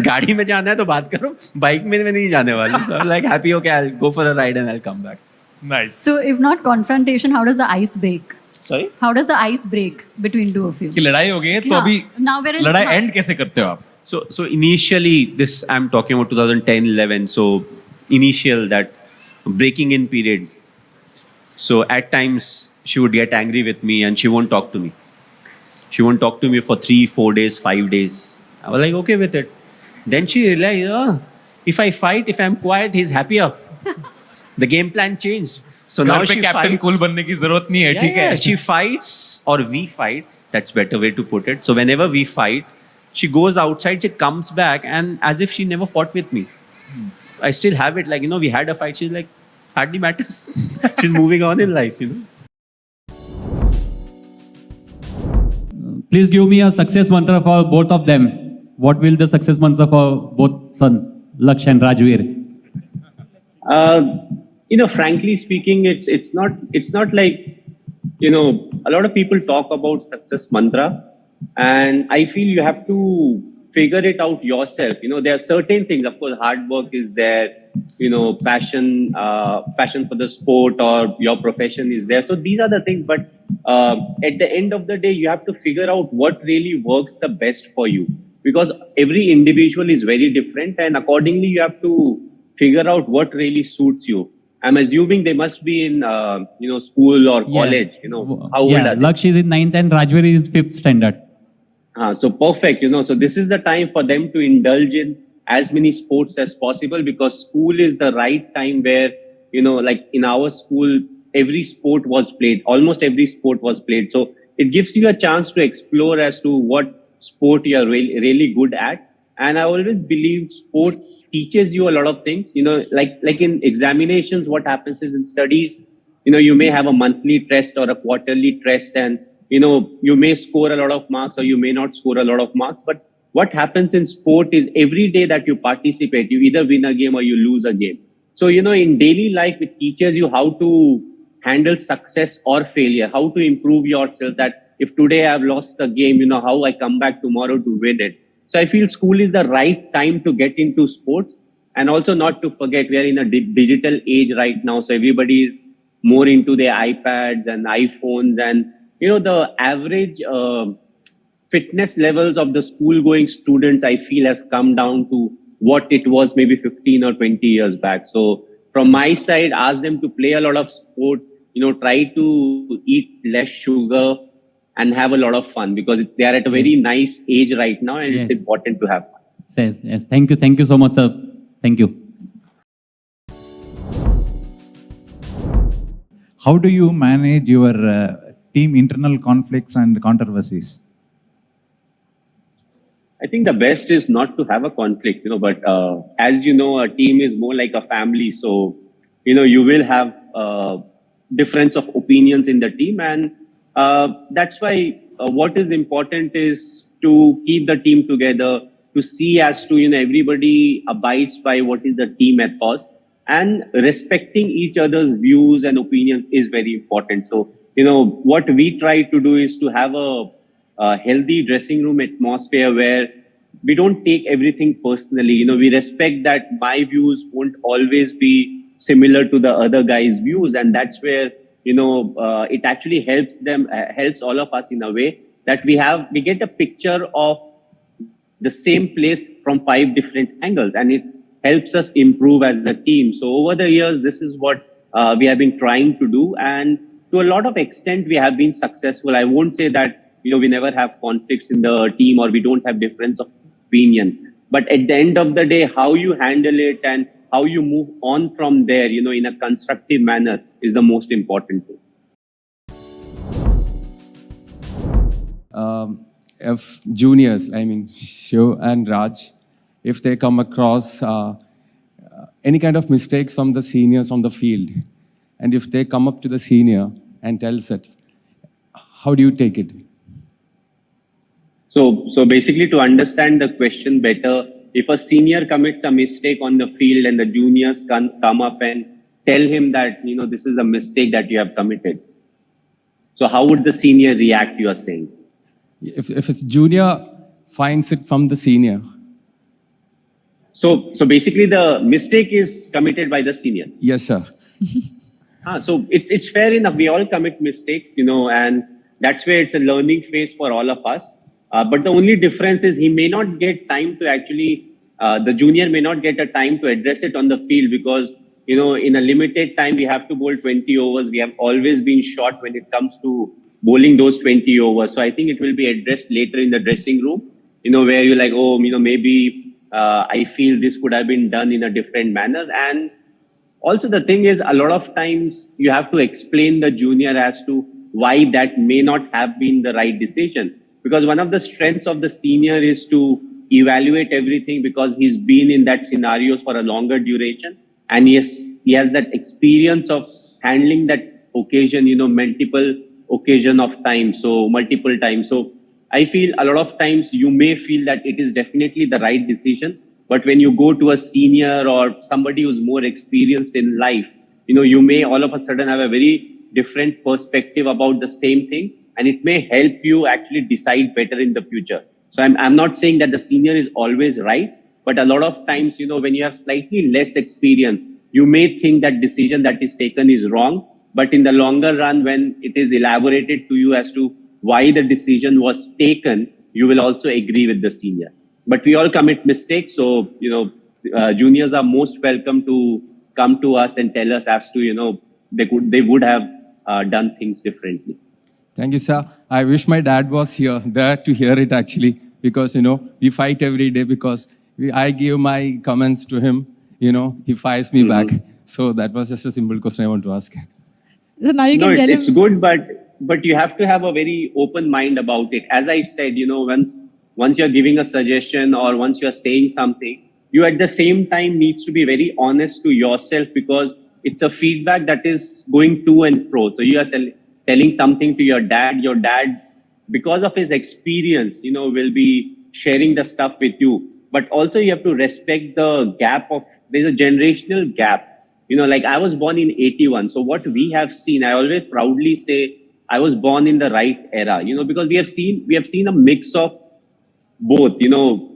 गाड़ी में जाना है तो बात करो, bike में नहीं जाने वाली. So I'm like, happy, okay, I'll go for a ride and I'll come back. Nice. So if not confrontation, how does the ice break? Sorry? How does the ice break between two of you? कि लड़ाई हो गई है तो अभी लड़ाई end कैसे करते हो आप? So initially, this I'm talking about 2010, 11. So initial that breaking in period. So at times she would get angry with me and she won't talk to me. She won't talk to me for 3, 4 days, 5 days. I was like, okay with it. Then she realized, if I fight, if I'm quiet, he's happier. The game plan changed. So now she captain cool बनने की जरूरत नहीं है, ठीक है? She fights or we fight. That's better way to put it. So whenever we fight, she goes outside, she comes back, and as if she never fought with me. I still have it. Like, we had a fight. She's like, hardly matters. She's moving on in life, Please give me a success mantra for both of them. What will the success mantra for both son, Laksh and Rajveer? Frankly speaking, it's not like, a lot of people talk about success mantra, and I feel you have to figure it out yourself. There are certain things, of course, hard work is there, passion for the sport or your profession is there. So these are the things, but at the end of the day, you have to figure out what really works the best for you, because every individual is very different, and accordingly, you have to figure out what really suits you. I'm assuming they must be in, school or college, how old are they? Laksh is in 9th and Rajveer is 5th standard. So perfect, so this is the time for them to indulge in as many sports as possible, because school is the right time where, like in our school, every sport was played, almost every sport was played. So it gives you a chance to explore as to what sport you are really good at. And I always believe sport teaches you a lot of things, like in examinations, what happens is in studies, you may have a monthly test or a quarterly test, and you may score a lot of marks or you may not score a lot of marks. But what happens in sport is every day that you participate, you either win a game or you lose a game. So, in daily life, it teaches you how to handle success or failure, how to improve yourself, that if today I've lost a game, how I come back tomorrow to win it. So I feel school is the right time to get into sports. And also not to forget, we are in a digital age right now. So everybody is more into their iPads and iPhones, and the average fitness levels of the school going students, I feel, has come down to what it was maybe 15 or 20 years back. So from my side, ask them to play a lot of sport, try to eat less sugar and have a lot of fun, because they are at a very nice age right now, and it's important to have fun. Yes. Thank you so much, sir. Thank you. How do you manage your team internal conflicts and controversies? I think the best is not to have a conflict, but as you know, a team is more like a family. So, you will have difference of opinions in the team. And that's why what is important is to keep the team together, to see as to, everybody abides by what is the team ethos, and respecting each other's views and opinions is very important. So, what we try to do is to have a healthy dressing room atmosphere where we don't take everything personally. We respect that my views won't always be similar to the other guy's views. And that's where, it actually helps all of us in a way that we get a picture of the same place from 5 different angles, and it helps us improve as a team. So over the years, this is what we have been trying to do. And to a lot of extent, we have been successful. I won't say that, we never have conflicts in the team or we don't have difference of opinion. But at the end of the day, how you handle it and how you move on from there, in a constructive manner is the most important thing. If juniors, I mean Shiv and Raj, if they come across any kind of mistakes from the seniors on the field, and if they come up to the senior and tells it, how do you take it? So basically, to understand the question better, if a senior commits a mistake on the field and the juniors come up and tell him that, this is a mistake that you have committed. So how would the senior react, you are saying? If it's junior finds it from the senior. So basically the mistake is committed by the senior. Yes, sir. So it's fair enough. We all commit mistakes, and that's where it's a learning phase for all of us. But the only difference is he may not get time to actually, the junior may not get a time to address it on the field because, in a limited time, we have to bowl 20 overs. We have always been short when it comes to bowling those 20 overs. So I think it will be addressed later in the dressing room, where you're like, oh, maybe I feel this could have been done in a different manner. And also the thing is, a lot of times you have to explain the junior as to why that may not have been the right decision. Because one of the strengths of the senior is to evaluate everything because he's been in that scenarios for a longer duration. And he has that experience of handling that occasion, multiple occasion of time. So multiple times. So I feel a lot of times you may feel that it is definitely the right decision. But when you go to a senior or somebody who's more experienced in life, you may all of a sudden have a very different perspective about the same thing. And it may help you actually decide better in the future. So I'm not saying that the senior is always right, but a lot of times, when you have slightly less experience, you may think that decision that is taken is wrong. But in the longer run, when it is elaborated to you as to why the decision was taken, you will also agree with the senior. But we all commit mistakes. So, juniors are most welcome to come to us and tell us as to, they would have done things differently. Thank you, sir. I wish my dad was there to hear it actually, because, we fight every day because I give my comments to him, he fires me back. So that was just a simple question I want to ask. So now you can tell it's good, but you have to have a very open mind about it. As I said, once you're giving a suggestion or once you're saying something, you at the same time needs to be very honest to yourself because it's a feedback that is going to and fro. So you are telling something to your dad, because of his experience, will be sharing the stuff with you. But also you have to respect the gap there's a generational gap. Like I was born in 81. So what we have seen, I always proudly say I was born in the right era, because we have seen a mix of both,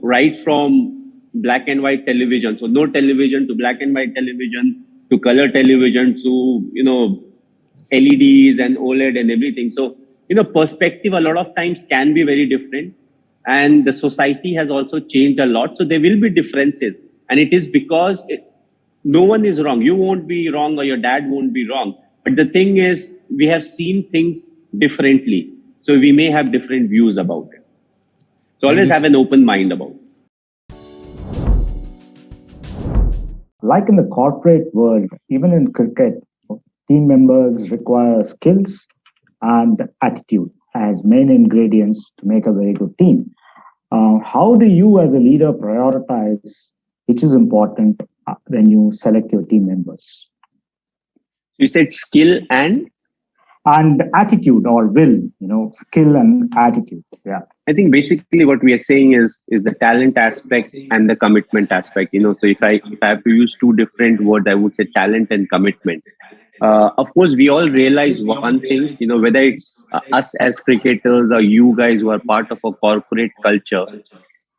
right from black and white television. So no television to black and white television to color television to, LEDs and OLED and everything. So, perspective a lot of times can be very different. And the society has also changed a lot. So there will be differences. And it is because no one is wrong. You won't be wrong or your dad won't be wrong. But the thing is, we have seen things differently. So we may have different views about it. So always have an open mind about it. Like in the corporate world, even in cricket, team members require skills and attitude as main ingredients to make a very good team. How do you as a leader prioritize which is important when you select your team members? You said skill and attitude or will, skill and attitude. Yeah. I think basically what we are saying is the talent aspect and the commitment aspect. So if I have to use two different words, I would say talent and commitment. Of course, we all realize one thing, whether it's us as cricketers or you guys who are part of a corporate culture,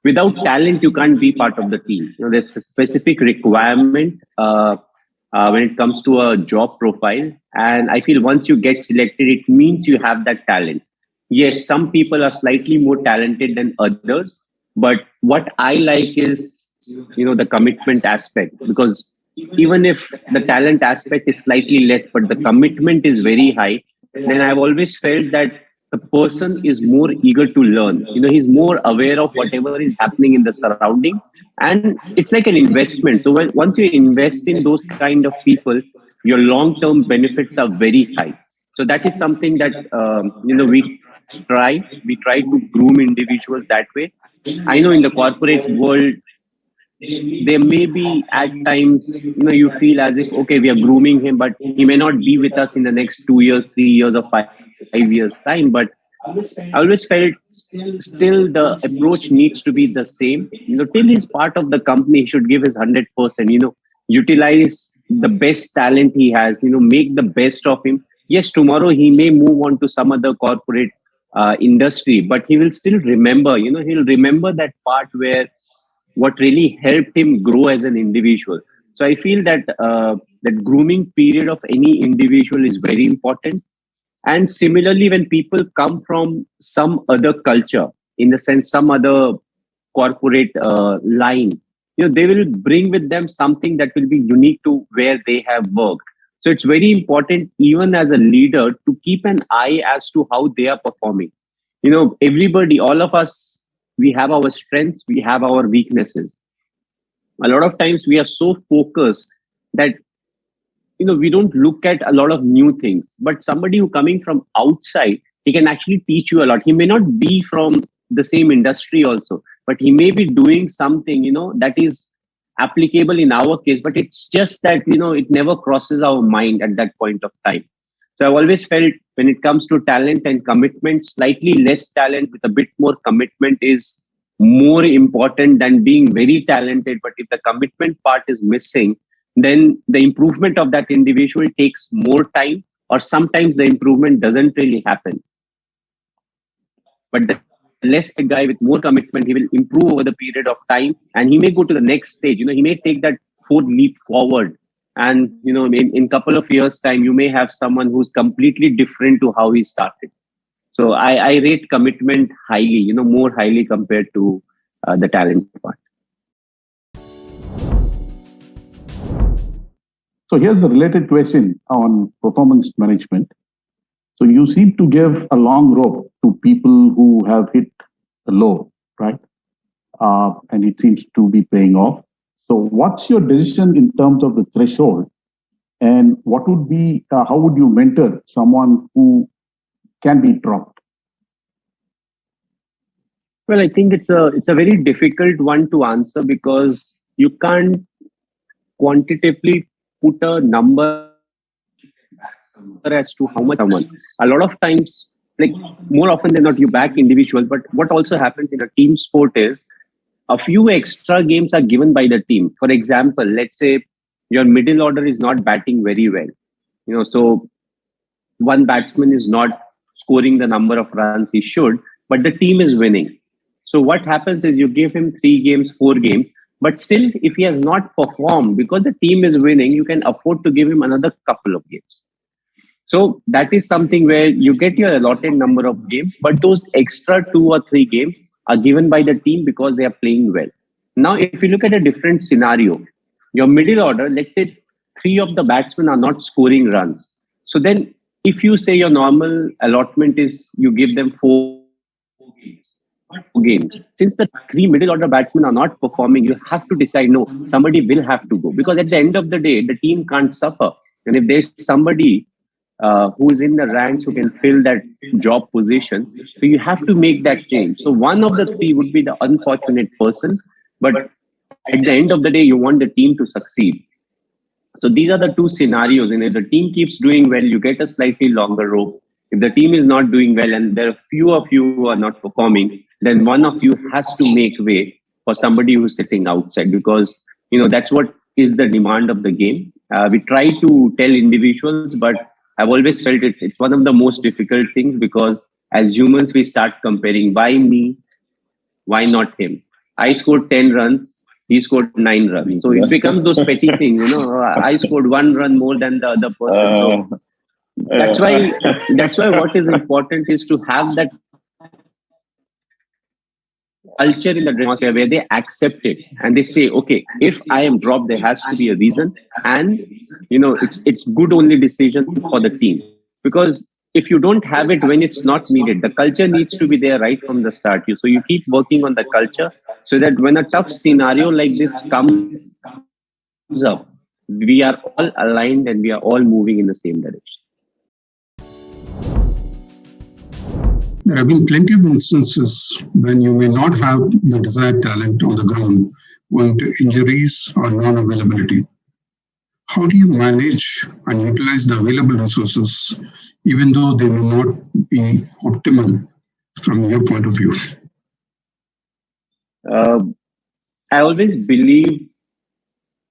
without talent, you can't be part of the team. There's a specific requirement when it comes to a job profile. And I feel once you get selected, it means you have that talent. Yes, some people are slightly more talented than others, but what I like is, the commitment aspect, because even if the talent aspect is slightly less, but the commitment is very high, then I've always felt that the person is more eager to learn. He's more aware of whatever is happening in the surrounding, and it's like an investment. So once you invest in those kind of people, your long-term benefits are very high. So that is something that we try to groom individuals that way. I know in the corporate world, there may be at times, you feel as if, okay, we are grooming him, but he may not be with us in the next 2 years, 3 years, or 5 years time. But I always felt still the approach needs to be the same. Till he's part of the company, he should give his 100%, utilize the best talent he has, make the best of him. Yes, tomorrow he may move on to some other corporate industry, but he will still remember, he'll remember that part where what really helped him grow as an individual. So I feel that that grooming period of any individual is very important. And similarly, when people come from some other culture, in the sense some other corporate line, they will bring with them something that will be unique to where they have worked. So it's very important, even as a leader, to keep an eye as to how they are performing. Everybody, all of us, we have our strengths, we have our weaknesses. A lot of times we are so focused that we don't look at a lot of new things. But somebody who coming from outside, he can actually teach you a lot. He may not be from the same industry also, but he may be doing something that is applicable in our case. But it's just that it never crosses our mind at that point of time. So I've always felt when it comes to talent and commitment, slightly less talent with a bit more commitment is more important than being very talented. But if the commitment part is missing, then the improvement of that individual takes more time, or sometimes the improvement doesn't really happen. But the less a guy with more commitment, he will improve over the period of time, and he may go to the next stage. He may take that fourth leap forward. And, in a couple of years' time, you may have someone who's completely different to how he started. So I rate commitment highly, more highly compared to the talent part. So here's a related question on performance management. So you seem to give a long rope to people who have hit a low, right? And it seems to be paying off. So what's your decision in terms of the threshold? And what would be, how would you mentor someone who can be dropped? Well, I think it's a very difficult one to answer, because you can't quantitatively put a number as to how much someone. A lot of times, like more often than not, you back individual. But what also happens in a team sport is a few extra games are given by the team. For example, let's say your middle order is not batting very well. So one batsman is not scoring the number of runs he should, but the team is winning. So what happens is you give him 3 games, 4 games, but still, if he has not performed, because the team is winning, you can afford to give him another couple of games. So that is something where you get your allotted number of games, but those extra 2 or 3 games are given by the team because they are playing well. Now, if you look at a different scenario, your middle order, let's say 3 of the batsmen are not scoring runs. So then if you say your normal allotment is you give them 4 games, since the 3 middle order batsmen are not performing, you have to decide, no, somebody will have to go, because at the end of the day, the team can't suffer. And if there's somebody who's in the ranks who can fill that job position. So you have to make that change. So one of the three would be the unfortunate person, but at the end of the day, you want the team to succeed. So these are the two scenarios. And if the team keeps doing well, you get a slightly longer rope. If the team is not doing well and there are few of you who are not performing, then one of you has to make way for somebody who's sitting outside, because that's what is the demand of the game. We try to tell individuals, but I've always felt it's one of the most difficult things, because as humans, we start comparing, why me? Why not him? I scored 10 runs. He scored 9 runs. So it becomes those petty things, I scored 1 run more than the other person. So that's why what is important is to have that culture in the atmosphere where they accept it and they say, okay, if I am dropped, there has to be a reason. And, it's good only decision for the team. Because if you don't have it when it's not needed, the culture needs to be there right from the start. So you keep working on the culture so that when a tough scenario like this comes up, we are all aligned and we are all moving in the same direction. There have been plenty of instances when you may not have the desired talent on the ground owing to injuries or non-availability. How do you manage and utilize the available resources, even though they may not be optimal from your point of view? I always believe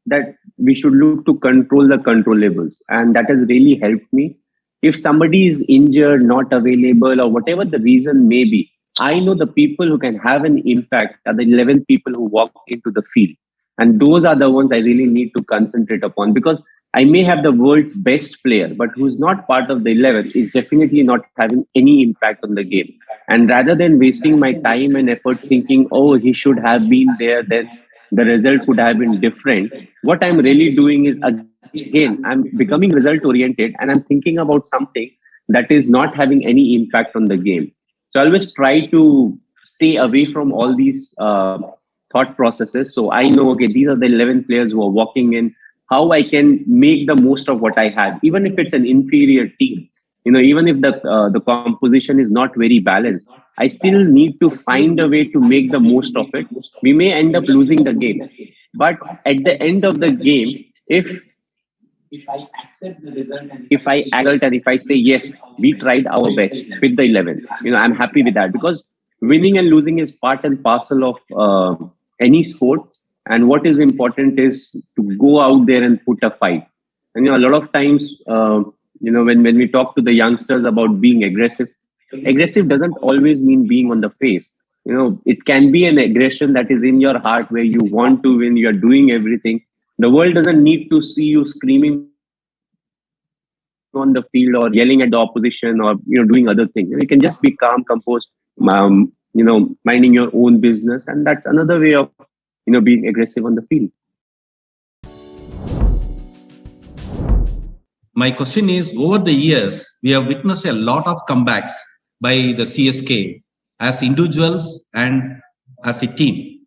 that we should look to control the controllables, and that has really helped me. If somebody is injured, not available, or whatever the reason may be, I know the people who can have an impact are the 11 people who walk into the field. And those are the ones I really need to concentrate upon, because I may have the world's best player, but who's not part of the 11 is definitely not having any impact on the game. And rather than wasting my time and effort thinking, oh, he should have been there, then the result would have been different. What I'm really doing is, again, I'm becoming result oriented and I'm thinking about something that is not having any impact on the game. So I always try to stay away from all these thought processes. So I know, okay, these are the 11 players who are walking in, how I can make the most of what I have, even if it's an inferior team. Even if the composition is not very balanced, I still need to find a way to make the most of it. We may end up losing the game, but at the end of the game, if I accept the result and if I say, yes, we tried our best with the 11, I'm happy with that, because winning and losing is part and parcel of any sport. And what is important is to go out there and put a fight. And a lot of times, when we talk to the youngsters about being aggressive doesn't always mean being on the face. It can be an aggression that is in your heart where you want to win, you're doing everything. The world doesn't need to see you screaming on the field or yelling at the opposition or doing other things. You can just be calm, composed, minding your own business, and that's another way of being aggressive on the field. My question is, over the years, we have witnessed a lot of comebacks by the CSK as individuals and as a team.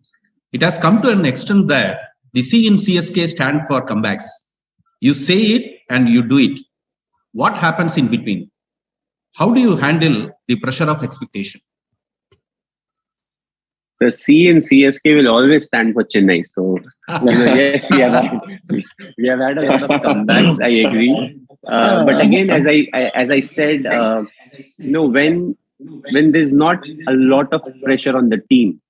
It has come to an extent that the C in CSK stand for comebacks. You say it and you do it. What happens in between? How do you handle the pressure of expectation? The C in CSK will always stand for Chennai. So, yes, we have had a lot of comebacks. I agree. But again, as I said, when there's not a lot of pressure on the team,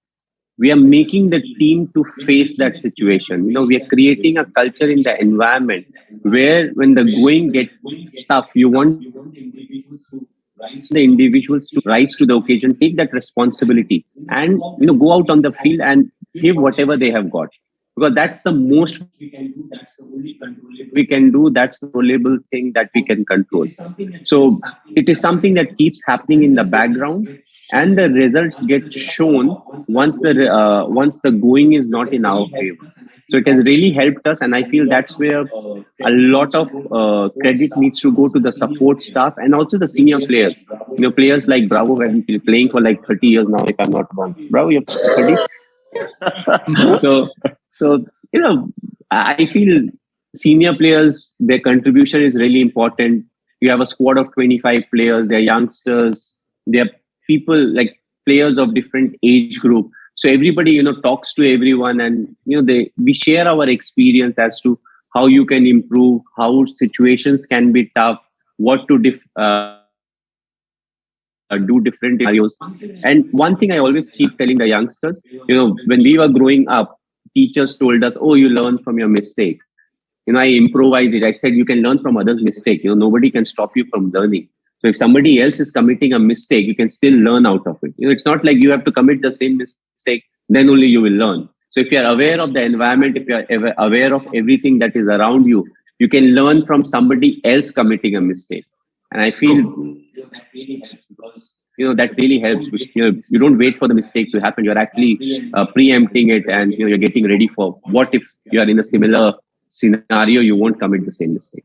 we are making the team to face that situation. We are creating a culture in the environment where when the going gets tough, you want the individuals to rise to the occasion, take that responsibility, and go out on the field and give whatever they have got. Because that's the most we can do. That's the only controllable we can do. That's the controllable thing that we can control. So it is something that keeps happening in the background, and the results get shown once the going is not in our favor. So it has really helped us, and I feel that's where a lot of credit needs to go to the support staff and also the senior players. Players like Bravo have been playing for like 30 years now, if I'm not wrong. Bravo, you're 30. So I feel senior players, their contribution is really important. you have a squad of 25 players, they're youngsters, they're people like players of different age group. So everybody, talks to everyone, and we share our experience as to how you can improve, how situations can be tough, what to do different scenarios. And one thing I always keep telling the youngsters, when we were growing up, teachers told us, "Oh, you learn from your mistake." I improvised it. I said, you can learn from others' mistake. Nobody can stop you from learning. So if somebody else is committing a mistake, you can still learn out of it. It's not like you have to commit the same mistake, then only you will learn. So if you're aware of the environment, if you're aware of everything that is around you, you can learn from somebody else committing a mistake. And I feel that really helps because that really helps. You don't wait for the mistake to happen. You're actually preempting it, and you're getting ready for what if you are in a similar scenario, you won't commit the same mistake.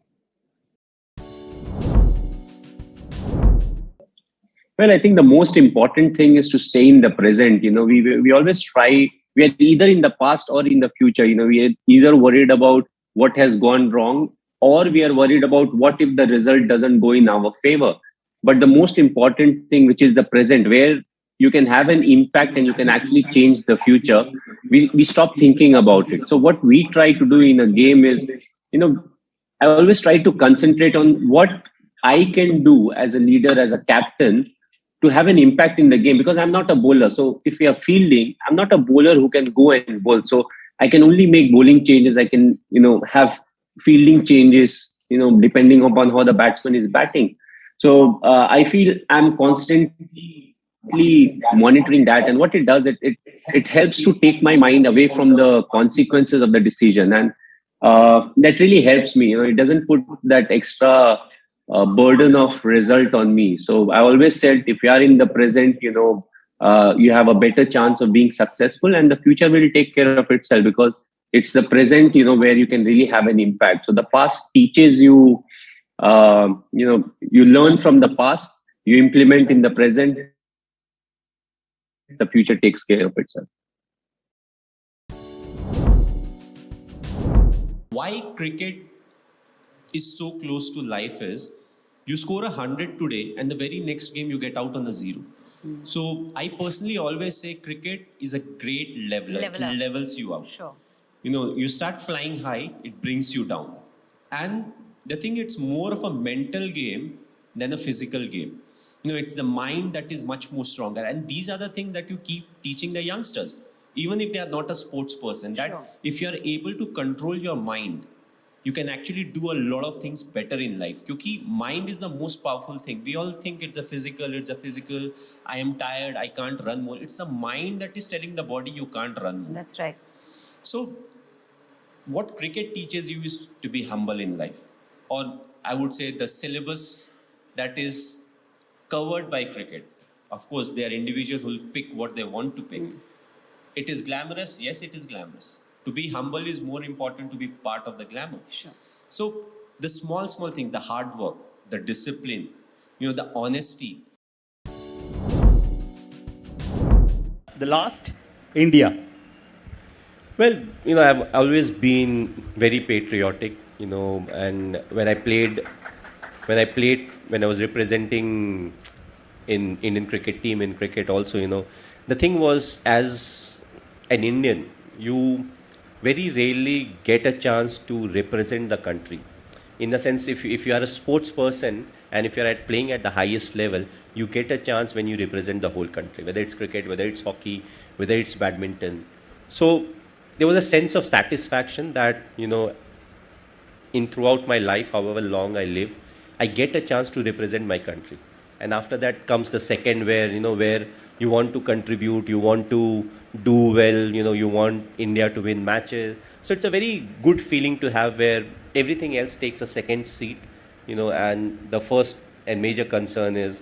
Well, I think the most important thing is to stay in the present. We always try, we are either in the past or in the future. We are either worried about what has gone wrong, or we are worried about what if the result doesn't go in our favor. But the most important thing, which is the present, where you can have an impact and you can actually change the future, we stop thinking about it. So what we try to do in a game is, I always try to concentrate on what I can do as a leader, as a captain, to have an impact in the game, because I'm not a bowler. So if we are fielding, I'm not a bowler who can go and bowl. So I can only make bowling changes. I can, have fielding changes, depending upon how the batsman is batting. So I feel I'm constantly monitoring that, and what it does, it helps to take my mind away from the consequences of the decision, and that really helps me. It doesn't put that extra burden of result on me. So I always said, if you are in the present, you have a better chance of being successful, and the future will take care of itself, because it's the present, where you can really have an impact. So the past teaches you, you learn from the past, you implement in the present, the future takes care of itself. Why cricket is so close to life is, you score 100 today and the very next game you get out on a 0. So I personally always say cricket is a great leveler. It levels you out. Sure. You start flying high, it brings you down. And the thing, it's more of a mental game than a physical game. It's the mind that is much more stronger. And these are the things that you keep teaching the youngsters, even if they are not a sports person, that if you're able to control your mind, you can actually do a lot of things better in life. Because mind is the most powerful thing. We all think it's a physical, I am tired, I can't run more. It's the mind that is telling the body you can't run more. That's right. So what cricket teaches you is to be humble in life. Or I would say the syllabus that is covered by cricket. Of course, there are individuals who will pick what they want to pick. It is glamorous. Yes, it is glamorous. To be humble is more important to be part of the glamour. Sure. So the small thing, the hard work, the discipline, the honesty. The last, India. Well, I've always been very patriotic, and when I was representing in Indian cricket team in cricket also, the thing was, as an Indian, you very rarely get a chance to represent the country. In the sense, if you are a sports person and if you're playing at the highest level, you get a chance when you represent the whole country, whether it's cricket, whether it's hockey, whether it's badminton. So there was a sense of satisfaction that, in throughout my life, however long I live, I get a chance to represent my country. And after that comes the second, where you want to contribute, you want to do well, you want India to win matches. So it's a very good feeling to have, where everything else takes a second seat, and the first and major concern is,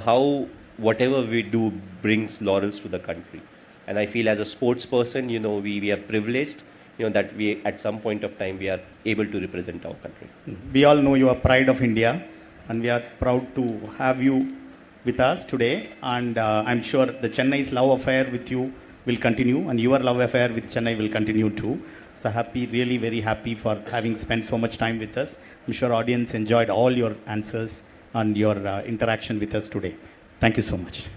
how whatever we do brings laurels to the country. And I feel as a sports person, we are privileged, that we at some point of time we are able to represent our country. We all know you are pride of India, and we are proud to have you with us today. And I'm sure the Chennai's love affair with you will continue, and your love affair with Chennai will continue too. So happy, really very happy for having spent so much time with us. I'm sure audience enjoyed all your answers and your interaction with us today. Thank you so much.